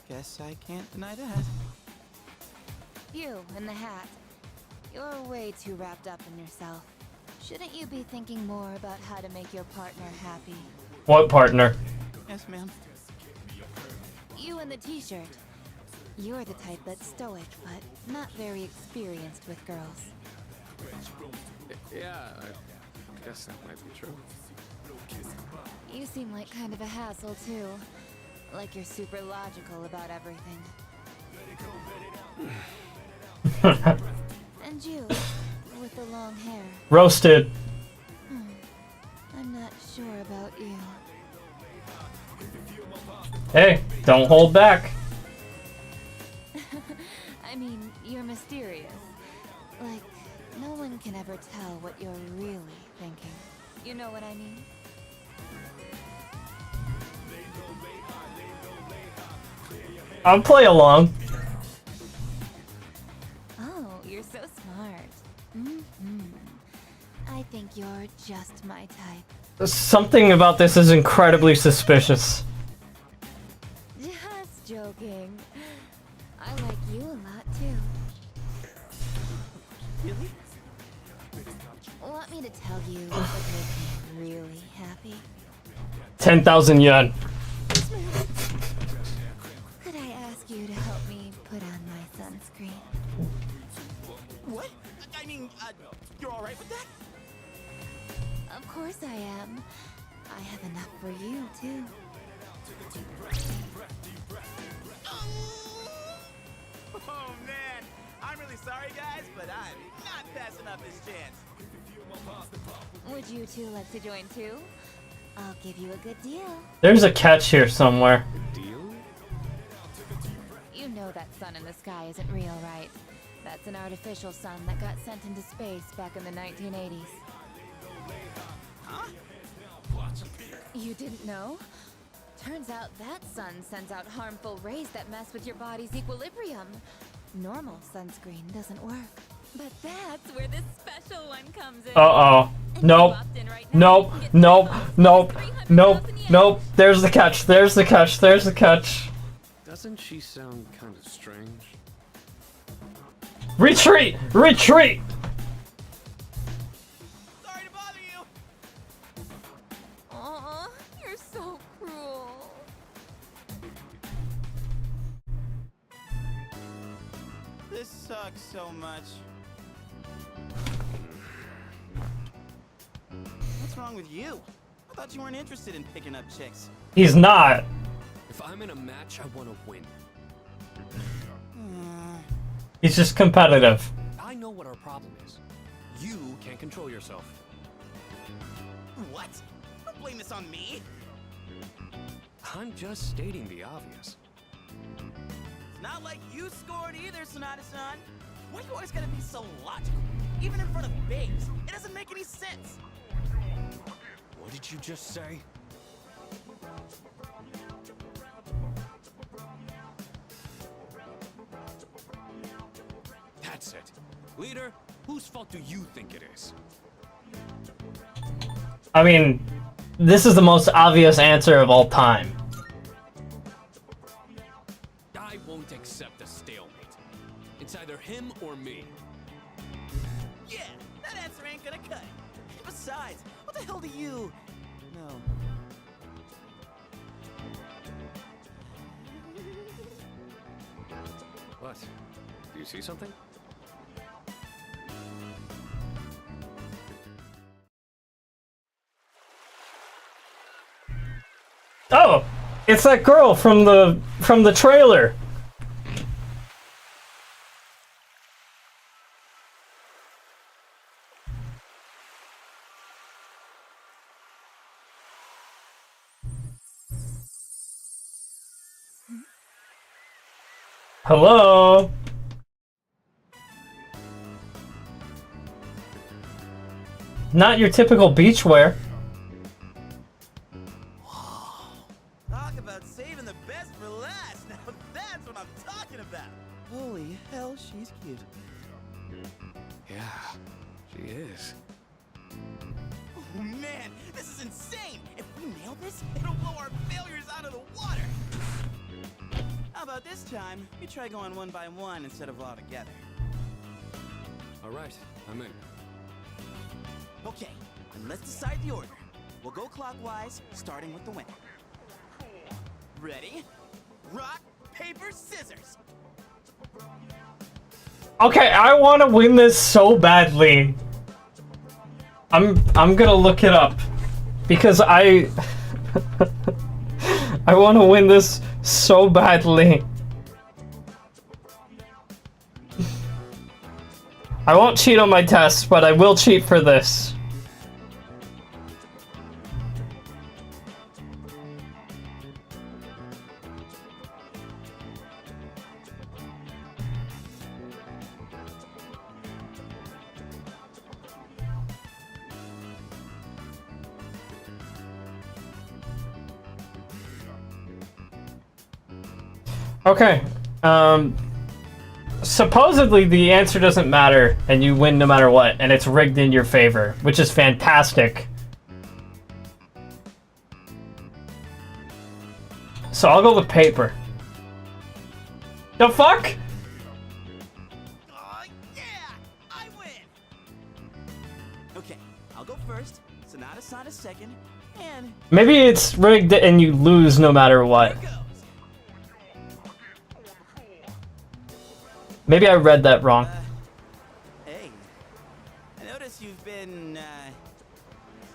Guess I can't deny that. You in the hat. You're way too wrapped up in yourself. Shouldn't you be thinking more about how to make your partner happy? What partner? Yes, ma'am. You in the t-shirt. You're the type that's stoic, but not very experienced with girls. Yeah, I guess that might be true. You seem like kind of a hassle, too. Like you're super logical about everything. And you, with the long hair. Roasted. I'm not sure about you. Hey, don't hold back. I mean, you're mysterious. Like, no one can ever tell what you're really thinking. You know what I mean? I'll play along. Oh, you're so smart. I think you're just my type. Something about this is incredibly suspicious. Just joking. I like you a lot too. Really? Want me to tell you what would make me really happy? 10,000 yen. Could I ask you to help me put on my sunscreen? What? I mean, you're alright with that? Of course I am. I have enough for you, too. Oh man, I'm really sorry guys, but I'm not passing up this chance. Would you two like to join too? I'll give you a good deal. There's a catch here somewhere. Deal? You know that sun in the sky isn't real, right? That's an artificial sun that got sent into space back in the 1980s. Huh? You didn't know? Turns out that sun sends out harmful rays that mess with your body's equilibrium. Normal sunscreen doesn't work. But that's where this special one comes in. Uh-oh. Nope. Nope. Nope. Nope. Nope. Nope. There's the catch. There's the catch. There's the catch. Doesn't she sound kind of strange? Retreat! Retreat! Sorry to bother you. Aw, you're so cruel. This sucks so much. What's wrong with you? I thought you weren't interested in picking up chicks. He's not. If I'm in a match, I want to win. He's just competitive. I know what our problem is. You can't control yourself. What? Don't blame this on me. I'm just stating the obvious. It's not like you scored either, Sonata-san. Why you always gotta be so logical? Even in front of babes, it doesn't make any sense. What did you just say? That's it. Leader, whose fault do you think it is? I mean, this is the most obvious answer of all time. I won't accept a stalemate. It's either him or me. Yeah, that answer ain't gonna cut it. Besides, what the hell do you... No. What? Do you see something? Oh, it's that girl from the trailer. Hello? Not your typical beachwear. Talk about saving the best for last. Now that's what I'm talking about. Holy hell, she's cute. Yeah, she is. Oh man, this is insane. If we nail this, it'll blow our failures out of the water. How about this time, we try going one by one instead of all together? All right, I'm in. Okay, then let's decide the order. We'll go clockwise, starting with the winner. Ready? Rock, paper, scissors. Okay, I want to win this so badly. I'm gonna look it up because I I want to win this so badly. I won't cheat on my tests, but I will cheat for this. Okay, supposedly the answer doesn't matter and you win no matter what, and it's rigged in your favor, which is fantastic. So I'll go with paper. The fuck? Oh yeah, I win. Okay, I'll go first, Sonata second, and Maybe it's rigged and you lose no matter what. here goes. Maybe I read that wrong. Hey, I notice you've been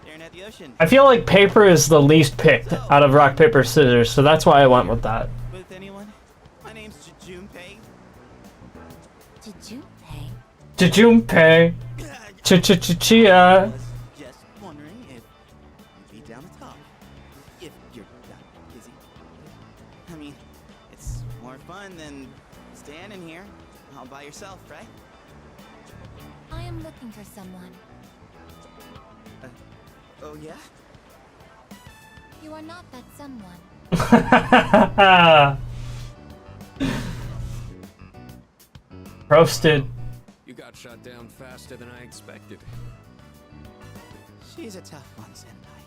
staring at the ocean. I feel like paper is the least picked out of rock, paper, scissors, so that's why I went with that. With anyone? My name's Junpei. Junpei? Jajumpe. Ch-ch-ch-chia. Was just wondering if you'd be down to talk. If you're not busy. I mean, it's more fun than standing here all by yourself, right? I am looking for someone. Oh yeah? You are not that someone. Roasted. You got shot down faster than I expected. She's a tough one, Senpai.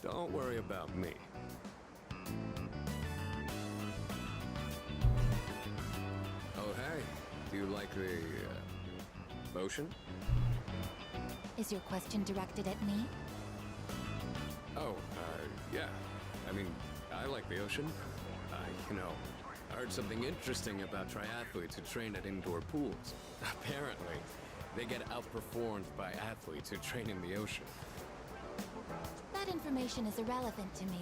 Don't worry about me. Oh, hey. Do you like the, ocean? Is your question directed at me? Oh, yeah. I mean, I like the ocean. I heard something interesting about triathletes who train at indoor pools. Apparently, they get outperformed by athletes who train in the ocean. That information is irrelevant to me.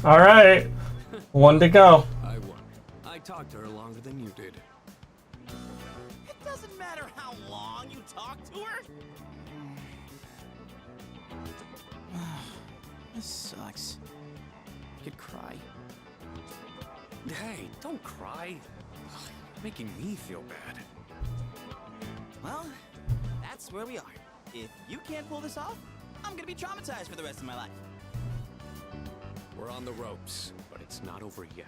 Alright. One to go. I won. I talked to her longer than you did. It doesn't matter how long you talk to her. This sucks. I could cry. Hey, don't cry. Ugh, you're making me feel bad. Well, that's where we are. If you can't pull this off, I'm gonna be traumatized for the rest of my life. We're on the ropes, but it's not over yet.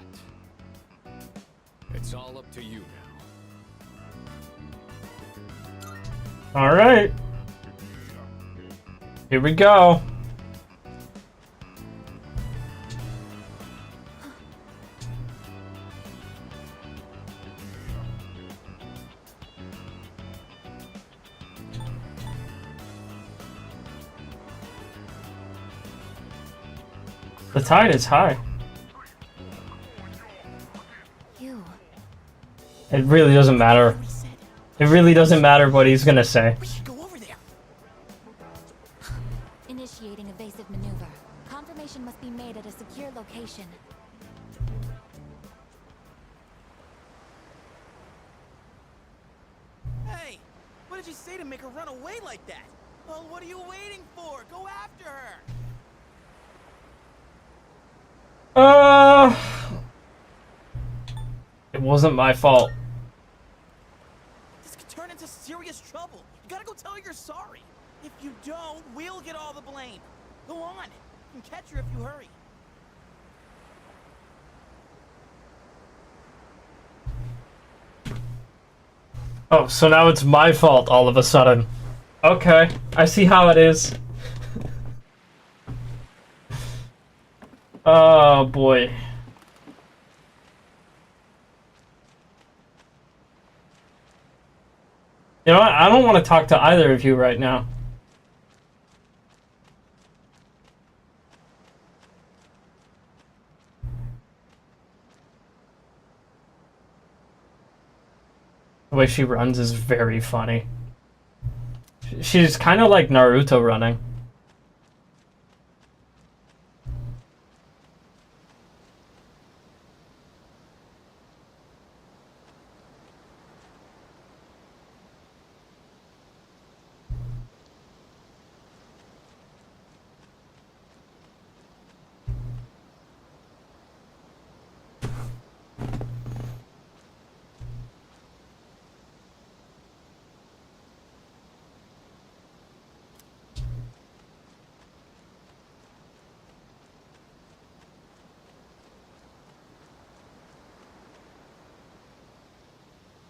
It's all up to you now. Alright. Here we go. The tide is high. You. It really doesn't matter. It really doesn't matter what he's gonna say. We should go over there. Initiating evasive maneuver. Confirmation must be made at a secure location. Hey, what did you say to make her run away like that? Well, what are you waiting for? Go after her. It wasn't my fault. This could turn into serious trouble. You gotta go tell her you're sorry. If you don't, we'll get all the blame. Go on. You can catch her if you hurry. Oh, so now it's my fault all of a sudden. Okay, I see how it is. Oh boy. You know what? I don't want to talk to either of you right now. The way she runs is very funny. She's kind of like Naruto running.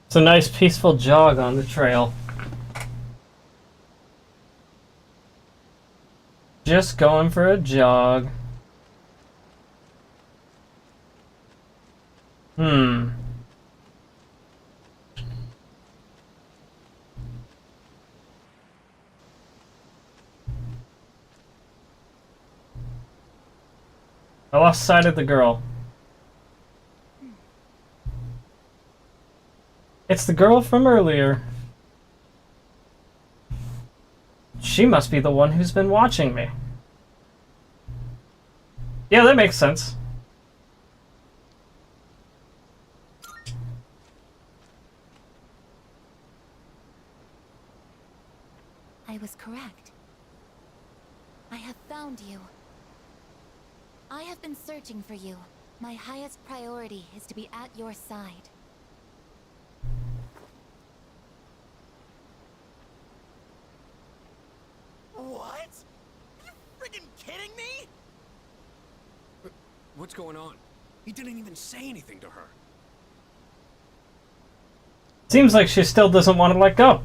It's a nice peaceful jog on the trail. Just going for a jog. The I lost sight of the girl. It's the girl from earlier. She must be the one who's been watching me. Yeah, that makes sense. I was correct. I have found you. I have been searching for you. My highest priority is to be at your side. What? Are you friggin' kidding me? What's going on? He didn't even say anything to her. Seems like she still doesn't want to let go.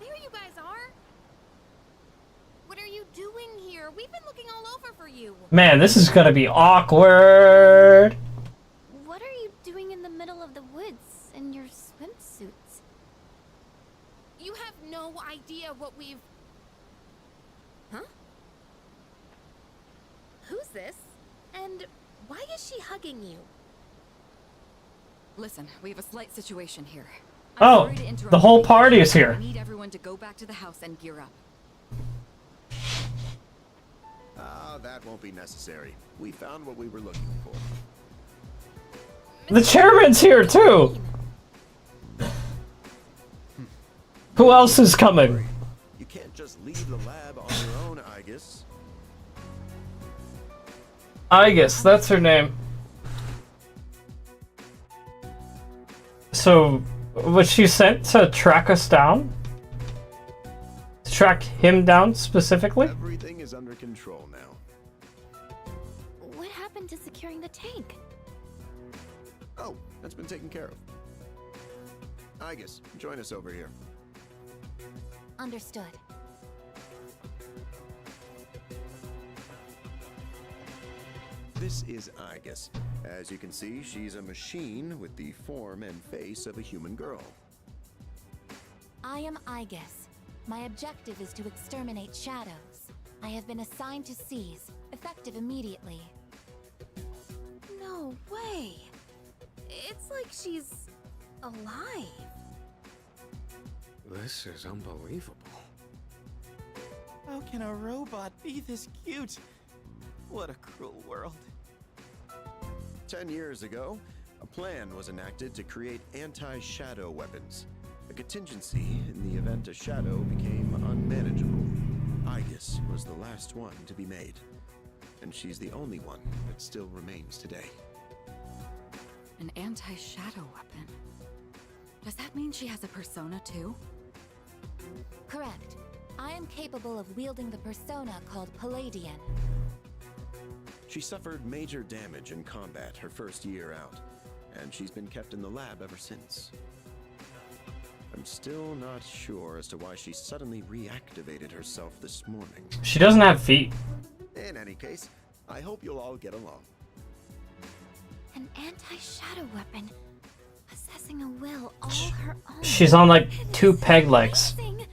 There you guys are. What are you doing here? We've been looking all over for you. Man, this is gonna be awkward. What are you doing in the middle of the woods in your swimsuits? You have no idea what we've... Huh? Who's this? And why is she hugging you? Listen, we have a slight situation here. Oh, sorry to interrupt the whole you, party is here. I need everyone to go back to the house and gear up. that won't be necessary. We found what we were looking for. The chairman's here too! Who else is coming? You can't just leave the lab on your own, I guess. Igus, that's her name. So, was she sent to track us down? To track him down specifically? Everything is under control now. What happened to securing the tank? Oh, that's been taken care of. I guess, join us over here. Understood. This is Igus. As you can see, she's a machine with the form and face of a human girl. I am Igus. My objective is to exterminate shadows. I have been assigned to seize, effective immediately. No way. It's like she's alive. This is unbelievable. How can a robot be this cute? What a cruel world. 10 years ago, a plan was enacted to create anti-shadow weapons. A contingency in the event a shadow became unmanageable. Igus was the last one to be made. And she's the only one that still remains today. An anti-shadow weapon. Does that mean she has a persona too? Correct. I am capable of wielding the persona called Palladian. She suffered major damage in combat her first year out, and she's been kept in the lab ever since. I'm still not sure as to why she suddenly reactivated herself this morning. She doesn't have feet. In any case, I hope you'll all get along. An anti-shadow weapon, possessing a will all her own. She's on like 2 peg legs. Amazing.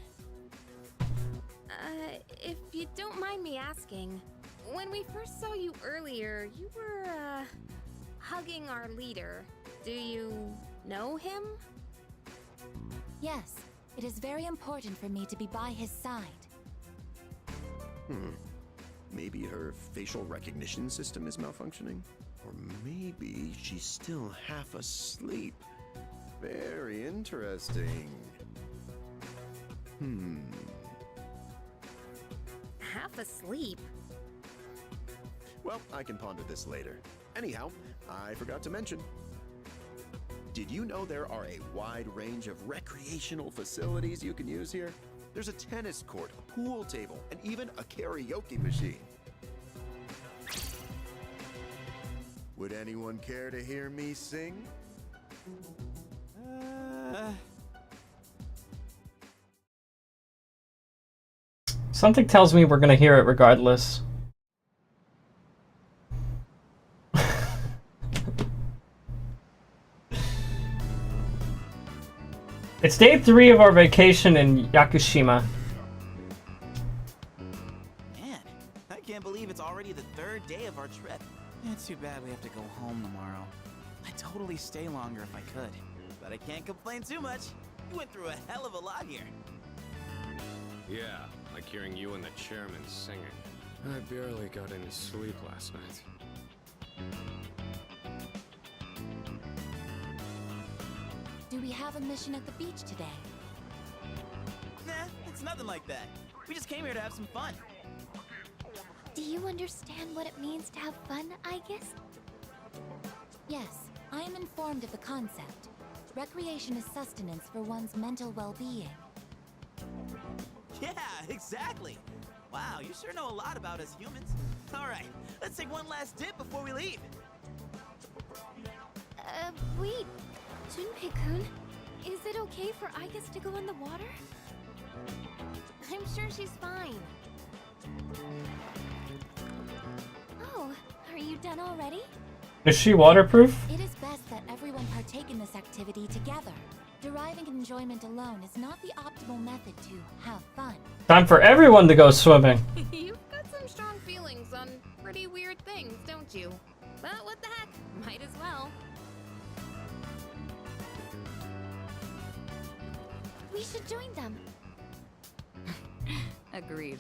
If you don't mind me asking, when we first saw you earlier, you were, hugging our leader. Do you know him? Yes, it is very important for me to be by his side. Maybe her facial recognition system is malfunctioning? Or maybe she's still half asleep. Very interesting. Half asleep. Well, I can ponder this later. Anyhow, I forgot to mention. Did you know there are a wide range of recreational facilities you can use here? There's a tennis court, a pool table, and even a karaoke machine. Would anyone care to hear me sing? Something tells me we're gonna hear it regardless. It's day 3 of our vacation in Yakushima. Man, I can't believe it's already the 3rd day of our trip. It's too bad we have to go home tomorrow. I'd totally stay longer if I could, but I can't complain too much. You went through a hell of a lot here. Yeah, like hearing you and the chairman singing. I barely got any sleep last night. Do we have a mission at the beach today? Nah, it's nothing like that. We just came here to have some fun. Do you understand what it means to have fun, I guess? Yes, I am informed of the concept. Recreation is sustenance for one's mental well-being. Yeah, exactly. Wow, you sure know a lot about us humans. All right, let's take one last dip before we leave. Wait. Junpei-kun, is it okay for Igus to go in the water? I'm sure she's fine. Oh, are you done already? Is she waterproof? It is best that everyone partake in this activity together. Deriving enjoyment alone is not the optimal method to have fun. Time for everyone to go swimming. You've got some strong feelings on pretty weird things, don't you? But what the heck, might as well. We should join them. Agreed.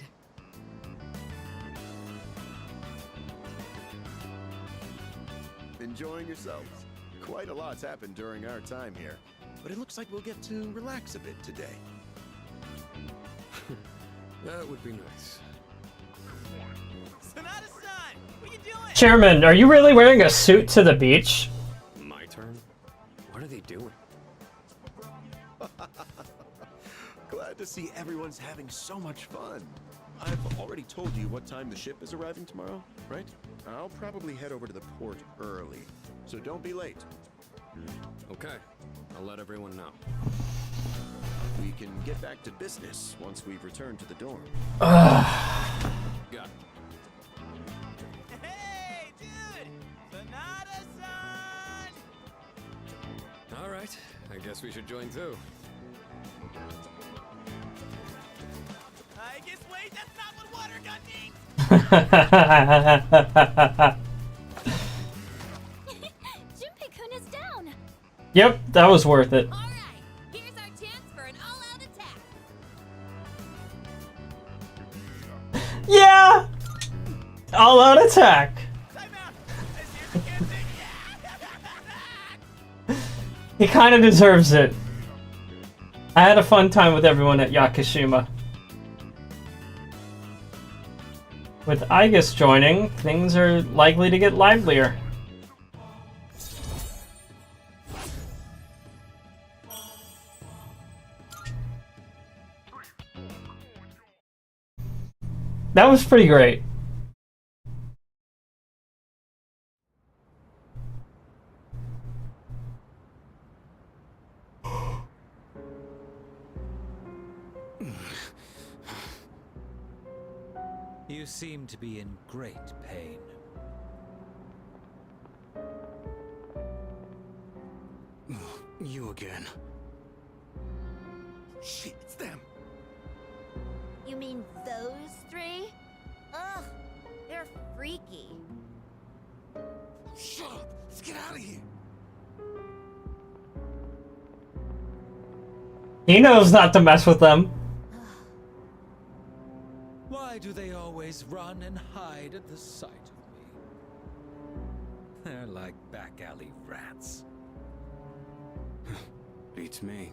enjoying yourselves? Quite a lot's happened during our time here, but it looks like we'll get to relax a bit today. That would be nice. Sonata-san, what you doing? Chairman, are you really wearing a suit to the beach? My turn? What are they doing? Glad to see everyone's having so much fun. I've already told you what time the ship is arriving tomorrow, right? I'll probably head over to the port early, so don't be late. Okay, I'll let everyone know. We can get back to business once we've returned to the dorm. Got it. Hey, dude! Sonata-san! All right, I guess we should join too. I guess, wait, that's not what water gun means! Junpei-kun is down. Yep, that was worth it. All right, here's our chance for an all-out attack. Yeah! All out attack. Time out! This here's the damn thing! He kind of deserves it. I had a fun time with everyone at Yakushima. With Aigis joining, things are likely to get livelier. That was pretty great. You seem to be in great pain. You again. Shit, it's them. You mean those three? Ugh, they're freaky. Shut up. Let's get out of here. He knows not to mess with them. Why do they always run and hide at the sight of me? They're like back alley rats. Beats me.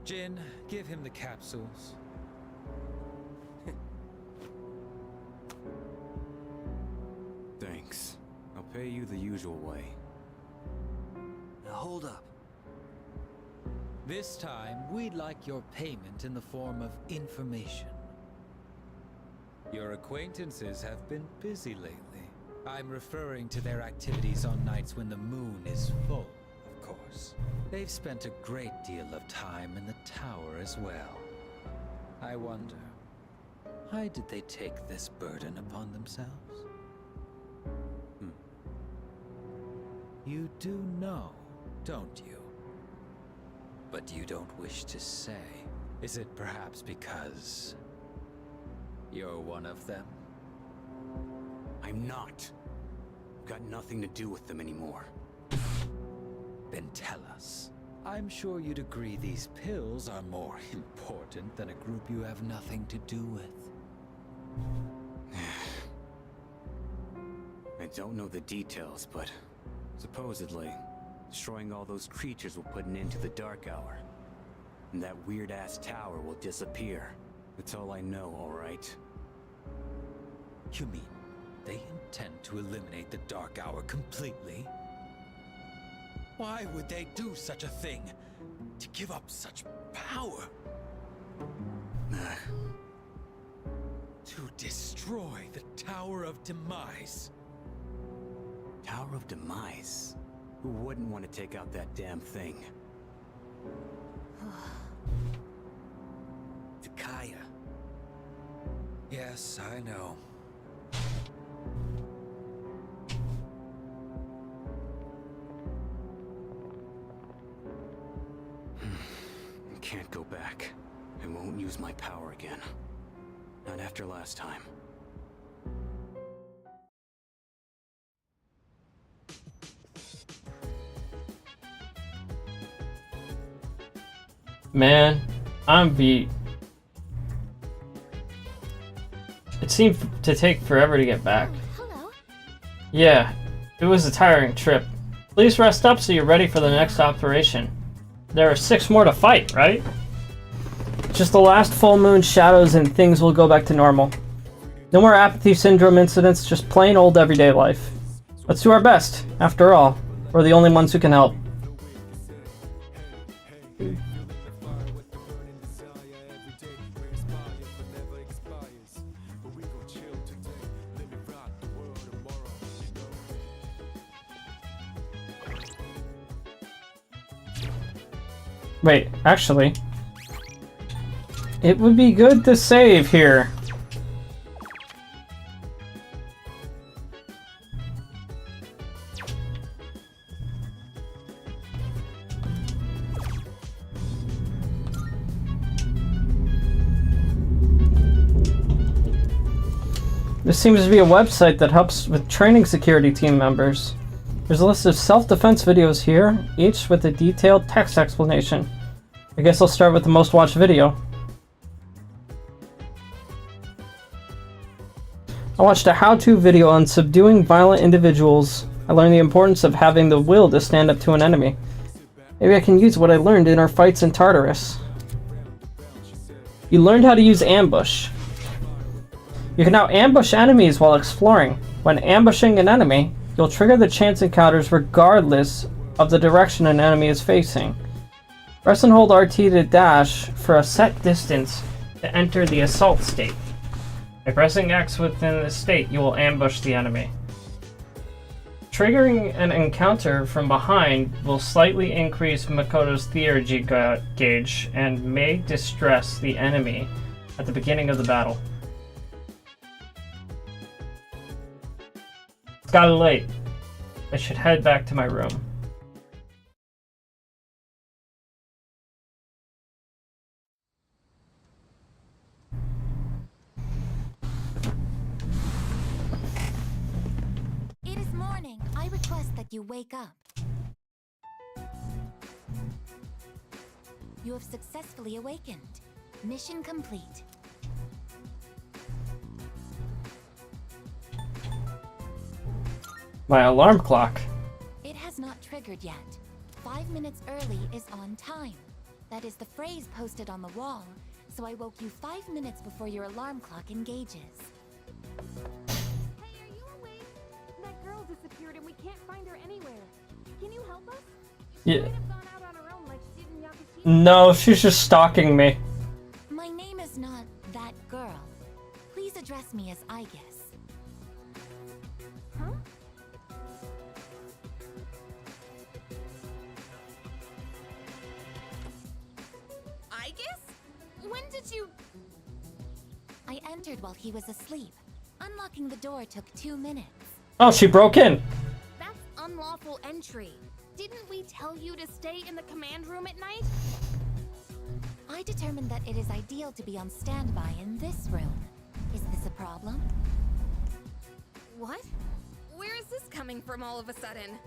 Jin, give him the capsules. Thanks. I'll pay you the usual way. Now hold up. This time, we'd like your payment in the form of information. Your acquaintances have been busy lately. I'm referring to their activities on nights when the moon is full, of course. They've spent a great deal of time in the tower as well. I wonder, why did they take this burden upon themselves? You do know, don't you? But you don't wish to say. Is it perhaps because you're one of them? I'm not. Got nothing to do with them anymore. Then tell us. I'm sure you'd agree these pills are more important than a group you have nothing to do with. I don't know the details, but supposedly, destroying all those creatures will put an end to the Dark Hour. And that weird-ass tower will disappear. That's all I know, alright? You mean they intend to eliminate the Dark Hour completely? Why would they do such a thing? To give up such power? To destroy the Tower of Demise? Tower of Demise? Who wouldn't want to take out that damn thing? Takaya. Yes, I know. I can't go back. I won't use my power again. Not after last time. Man, I'm beat. It seemed to take forever to get back. Hello. Yeah, It was a tiring trip. Please rest up so you're ready for the next operation. There are 6 more to fight, right? Just the last full moon shadows and things will go back to normal. No more apathy syndrome incidents, just plain old everyday life. Let's do our best. After all, we're the only ones who can help. Wait, actually, it would be good to save here. This seems to be a website that helps with training security team members. There's a list of self-defense videos here, each with a detailed text explanation. I guess I'll start with the most watched video. I watched a how-to video on subduing violent individuals. I learned the importance of having the will to stand up to an enemy. Maybe I can use what I learned in our fights in Tartarus. You learned how to use ambush. You can now ambush enemies while exploring. When ambushing an enemy, you'll trigger the chance encounters regardless of the direction an enemy is facing. Press and hold RT to dash for a set distance to enter the assault state. By pressing X within the state, you will ambush the enemy. Triggering an encounter from behind will slightly increase Makoto's theurgy gauge and may distress the enemy at the beginning of the battle. It's gotten late. I should head back to my room. It is morning. I request that you wake up. You have successfully awakened. Mission complete. My alarm clock. It has not triggered yet. 5 minutes early is on time. That is the phrase posted on the wall, so I woke you 5 minutes before your alarm clock engages. Hey, are you awake? That girl disappeared and we can't find her anywhere. Can you help us? Yeah. Might have gone out on her own like she did in Yakushima. No, she's just stalking me. My name is not that girl. Please address me as I guess. Huh? I guess? When did you... I entered while he was asleep. Unlocking the door took 2 minutes. Oh, she broke in. That's unlawful entry. Didn't we tell you to stay in the command room at night? I determined that it is ideal to be on standby in this room. Is this a problem? What? Where is this coming from all of a sudden?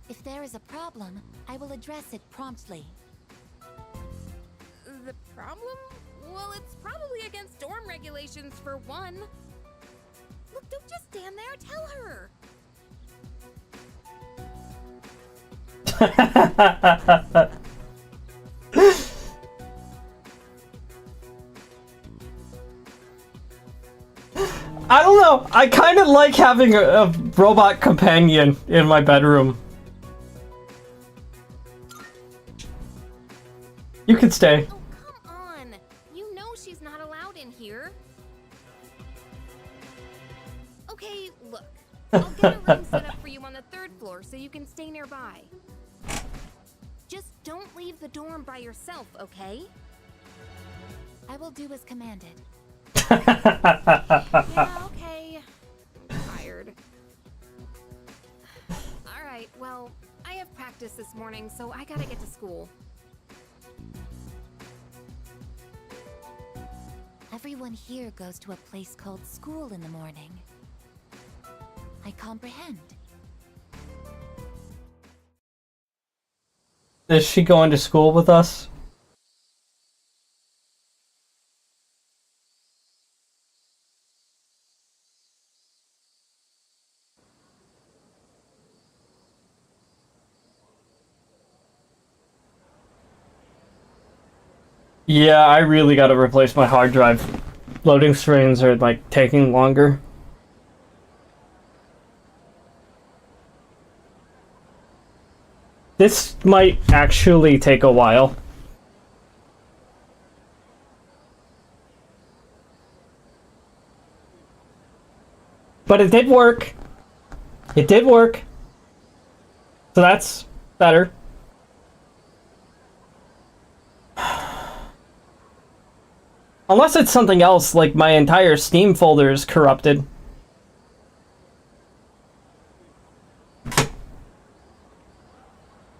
If there is a problem, I will address it promptly. The problem? Well, it's probably against dorm regulations for one. Look, don't just stand there. Tell her. I don't know. I kind of like having a robot companion in my bedroom. You can stay. Oh, come on. You know she's not allowed in here. Okay, look. I'll get a room set up for you on the 3rd floor so you can stay nearby. Just don't leave the dorm by yourself, okay? I will do as commanded. Yeah, okay. I'm tired. Alright, well, I have practice this morning, so I gotta get to school. Everyone here goes to a place called school in the morning. I comprehend. Is she going to school with us? Yeah, I really gotta replace my hard drive. Loading screens are, like, taking longer. This might actually take a while. But it did work. It did work. So that's better. Unless it's something else, like my entire Steam folder is corrupted.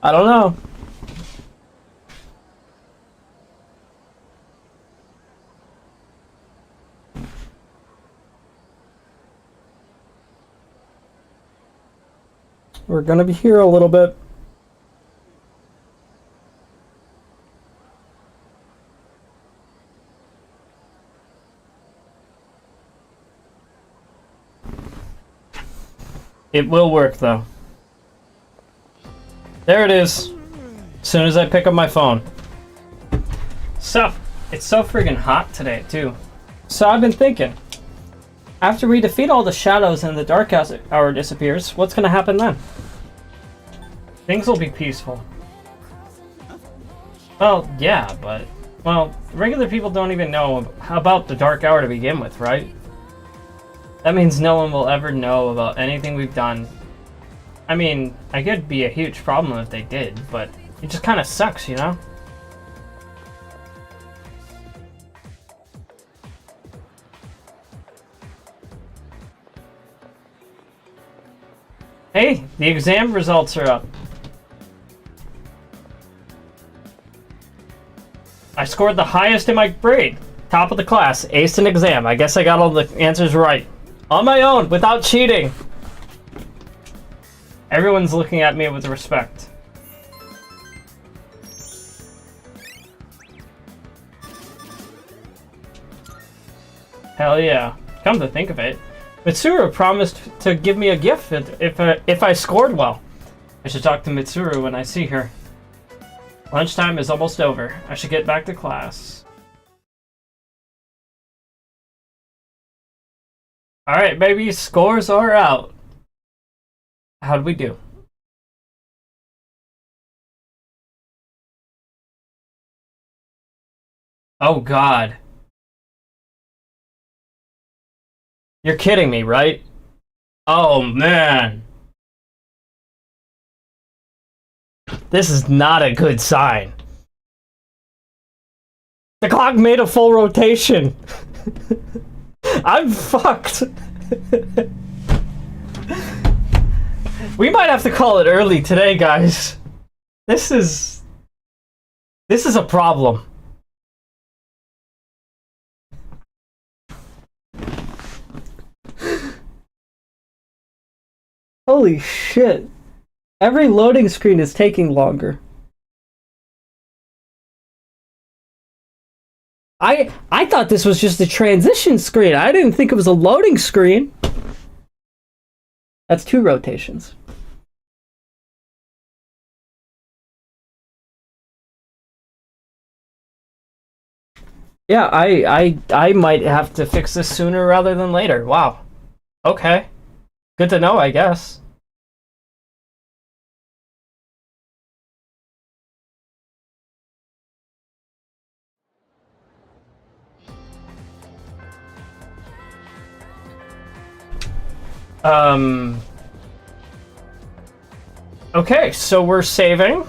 I don't know. We're gonna be here a little bit. It will work though. There it is. As soon as I pick up my phone. So, it's so friggin' hot today too. So I've been thinking, after we defeat all the shadows and the dark hour disappears, what's gonna happen then? Things will be peaceful. Well, yeah, but... Well, regular people don't even know about the dark hour to begin with, right? That means no one will ever know about anything we've done. I mean, I could be a huge problem if they did, but it just kind of sucks, you know? Hey, the exam results are up. I scored the highest in my grade. Top of the class, aced an exam. I guess I got all the answers right. On my own, without cheating. Everyone's looking at me with respect. Hell yeah. Come to think of it, Mitsuru promised to give me a gift if I scored well. I should talk to Mitsuru when I see her. Lunchtime is almost over. I should get back to class. Alright, baby, scores are out. How'd we do? Oh god. You're kidding me, right? Oh man. This is not a good sign. The clock made a full rotation. I'm fucked. We might have to call it early today, guys. This is a problem. Holy shit. Every loading screen is taking longer. I thought this was just a transition screen. I didn't think it was a loading screen. That's 2 rotations. Yeah, I might have to fix this sooner rather than later. Wow. Okay. Good to know, I guess. Okay, so we're saving.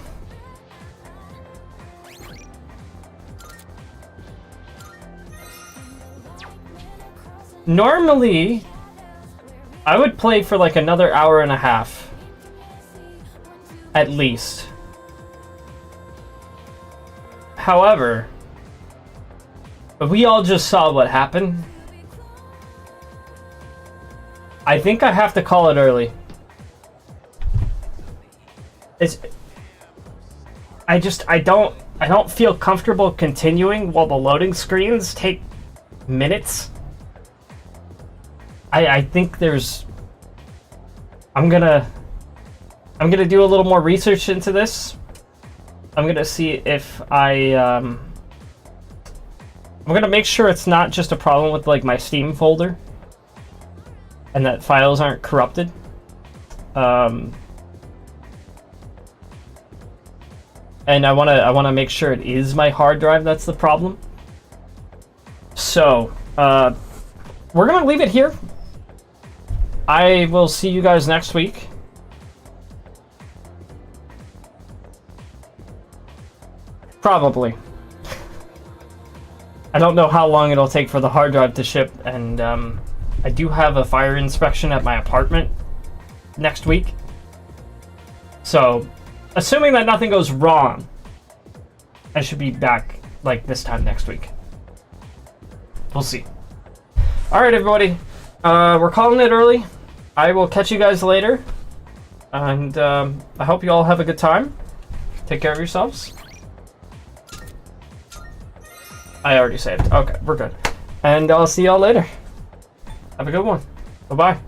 Normally, I would play for like another hour and a half. At least. However, we all just saw what happened. I think I have to call it early. I don't feel comfortable continuing while the loading screens take minutes. I think there's... I'm gonna do a little more research into this. I'm gonna see if I I'm gonna make sure it's not just a problem with like my Steam folder and that files aren't corrupted. And I wanna make sure it is my hard drive that's the problem. So we're gonna leave it here. I will see you guys next week. Probably. I don't know how long it'll take for the hard drive to ship, and I do have a fire inspection at my apartment next week. So, assuming that nothing goes wrong, I should be back like this time next week. We'll see. Alright, everybody. We're calling it early. I will catch you guys later. And I hope you all have a good time. Take care of yourselves. I already saved. Okay, we're good. And I'll see y'all later. Have a good one. Bye-bye.